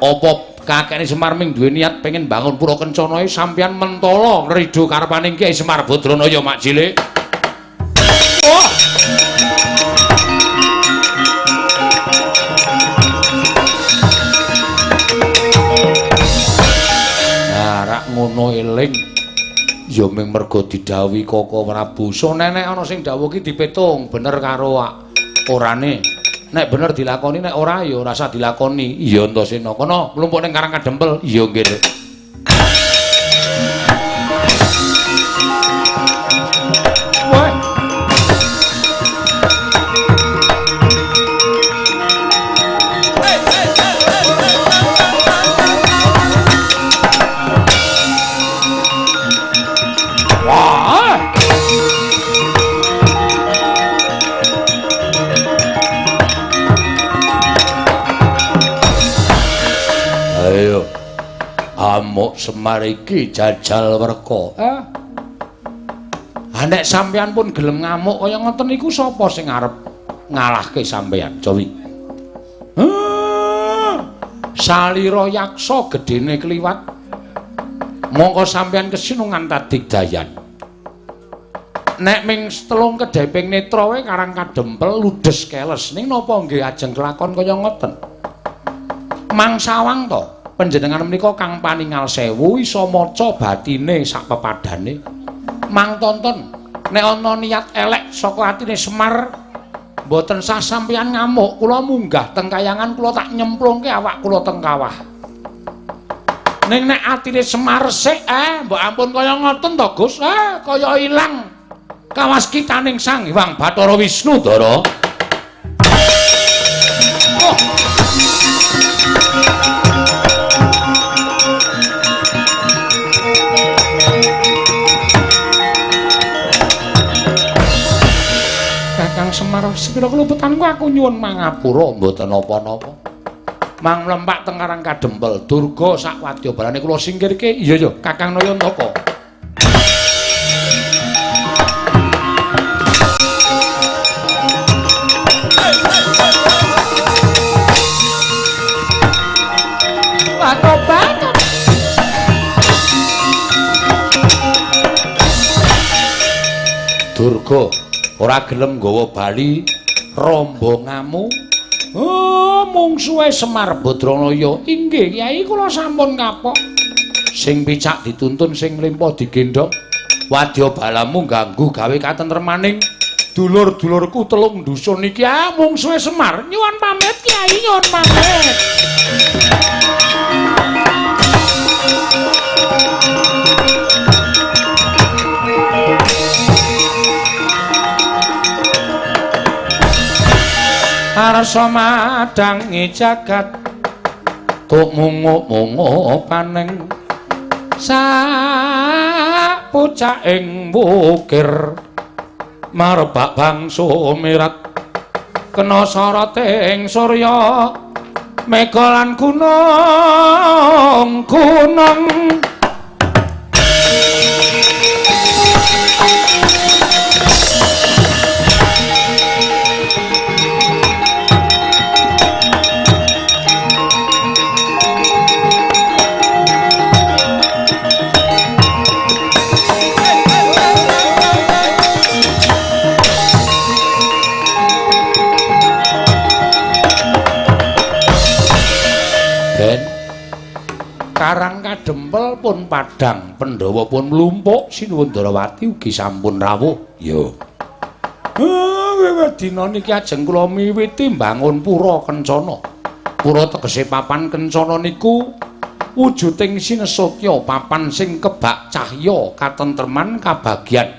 Apa kakekne Semar ming duwe niat pengen bangun pura kencana sampeyan mentala ngrido karepaning Kyai Semar Badranaya Mak Cilik. Wah. Nah, rak ngono eling ya ming merga didhawuhi Koko Prabu. So nenek ana sing dawuh ki dipetung bener karo orane. Nek bener dilakoni, nek ora ya ora usah dilakoni. Iya Antasena. Kono mlumpuk ning Karang Kadempel. Iya nggih. Semar iki jajal werka. Nek sampeyan pun gelem ngamuk kaya ngoten niku sapa sing arep ngalahke sampeyan, Jawi? Salira yaksa gedene kliwat. Mongko sampeyan kesinungan tadigdayan. Nek ming telung kedheping netra wae karang kadempel ludes keles ning napa nggih ajeng kelakon kaya ngoten? Mangsawang to, panjenengan menika kang paningal sewu isa maca batine sak pepadane. Mang tonton nek ana niat elek saka atine Semar mboten sah sampeyan ngamuk, kula munggah teng kayangan kula tak nyemplungke awak kula teng kawah. Ning nek atine Semar sik mbok ampun kaya ngoten to, Gus. Kaya ilang kawaskitaning Sang Hyang Bathara Wisnu, Dara. Kakang Semar, sepira kelupetanku aku nyuwun mangapura, mboten napa-napa. Mang mlempak teng Karang Kadempel, Durga sak wadyabalane kula singkirke. Iya, Kakang Nayantaka. Batok-batok. Durga ora gelem nggawa bali rombongamu. Mung suwe Semar Badranaya. Inggih, Kyai, kula sampun kapok. Sing picak dituntun, sing lempo digendhong. Wadya balamu ganggu gawe katentremaning dulur-dulurku telung dusun iki. Mung suwe Semar. Nyuwun pamit, Kyai, nyuwun pamit. Arsa madangi jagat tuk munguk-munguk paning sak pucaking wukir marebak bangsa mirat kena soroting surya mega lan gunung-gunung. Karang Kadempel pun padhang, Pandhawa pun mlumpuk, Sinuwun Darawati ugi sampun rawuh. Ya. Wiwit dina niki ajeng kula miwiti mbangun pura Kencana. Pura tegese papan Kencana niku wujuding sinesutya, papan sing kebak cahya, katentreman, kabagyan.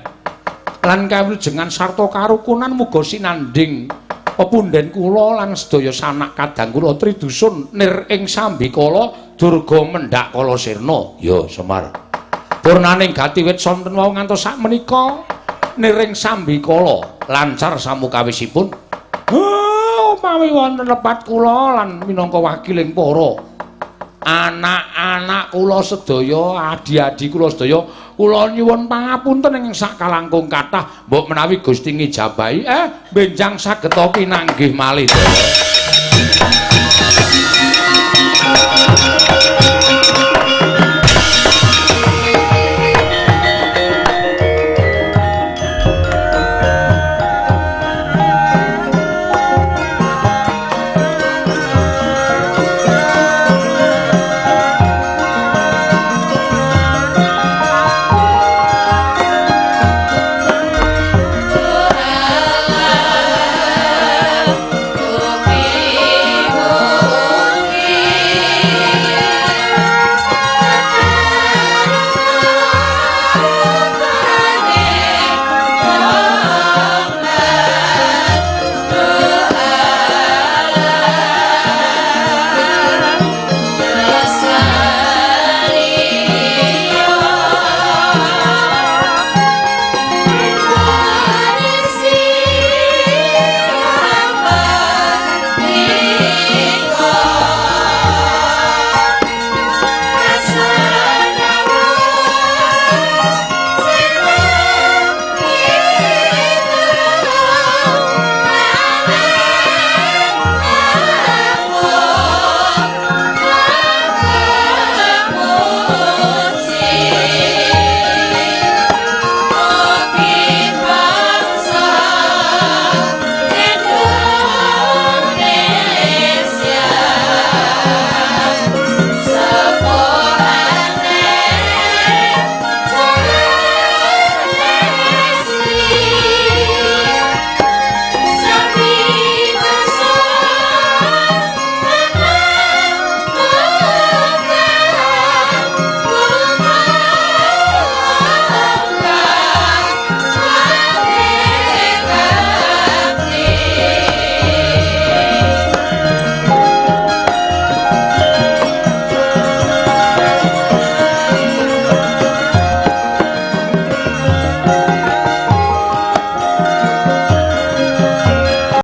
Lan kawilujengan sarta karukunan muga sinanding pepundhen kula lan sedaya sanak kadang kula tridusun nir ing Sambikala Durga mendhak kala sirna. Ya, Semar. Purnaning gatiwit sonten wau ngantos sak menika niring Sambikala lancar samukawisipun. Umpami wonten lepat kula lan minangka wakiling para anak-anak kula sedaya, adi-adi kula sedaya, kula nyuwun pangapunten ing sak kalangkung kathah, mbok menawi Gusti ngijabahi benjang sageta pinanggih malih.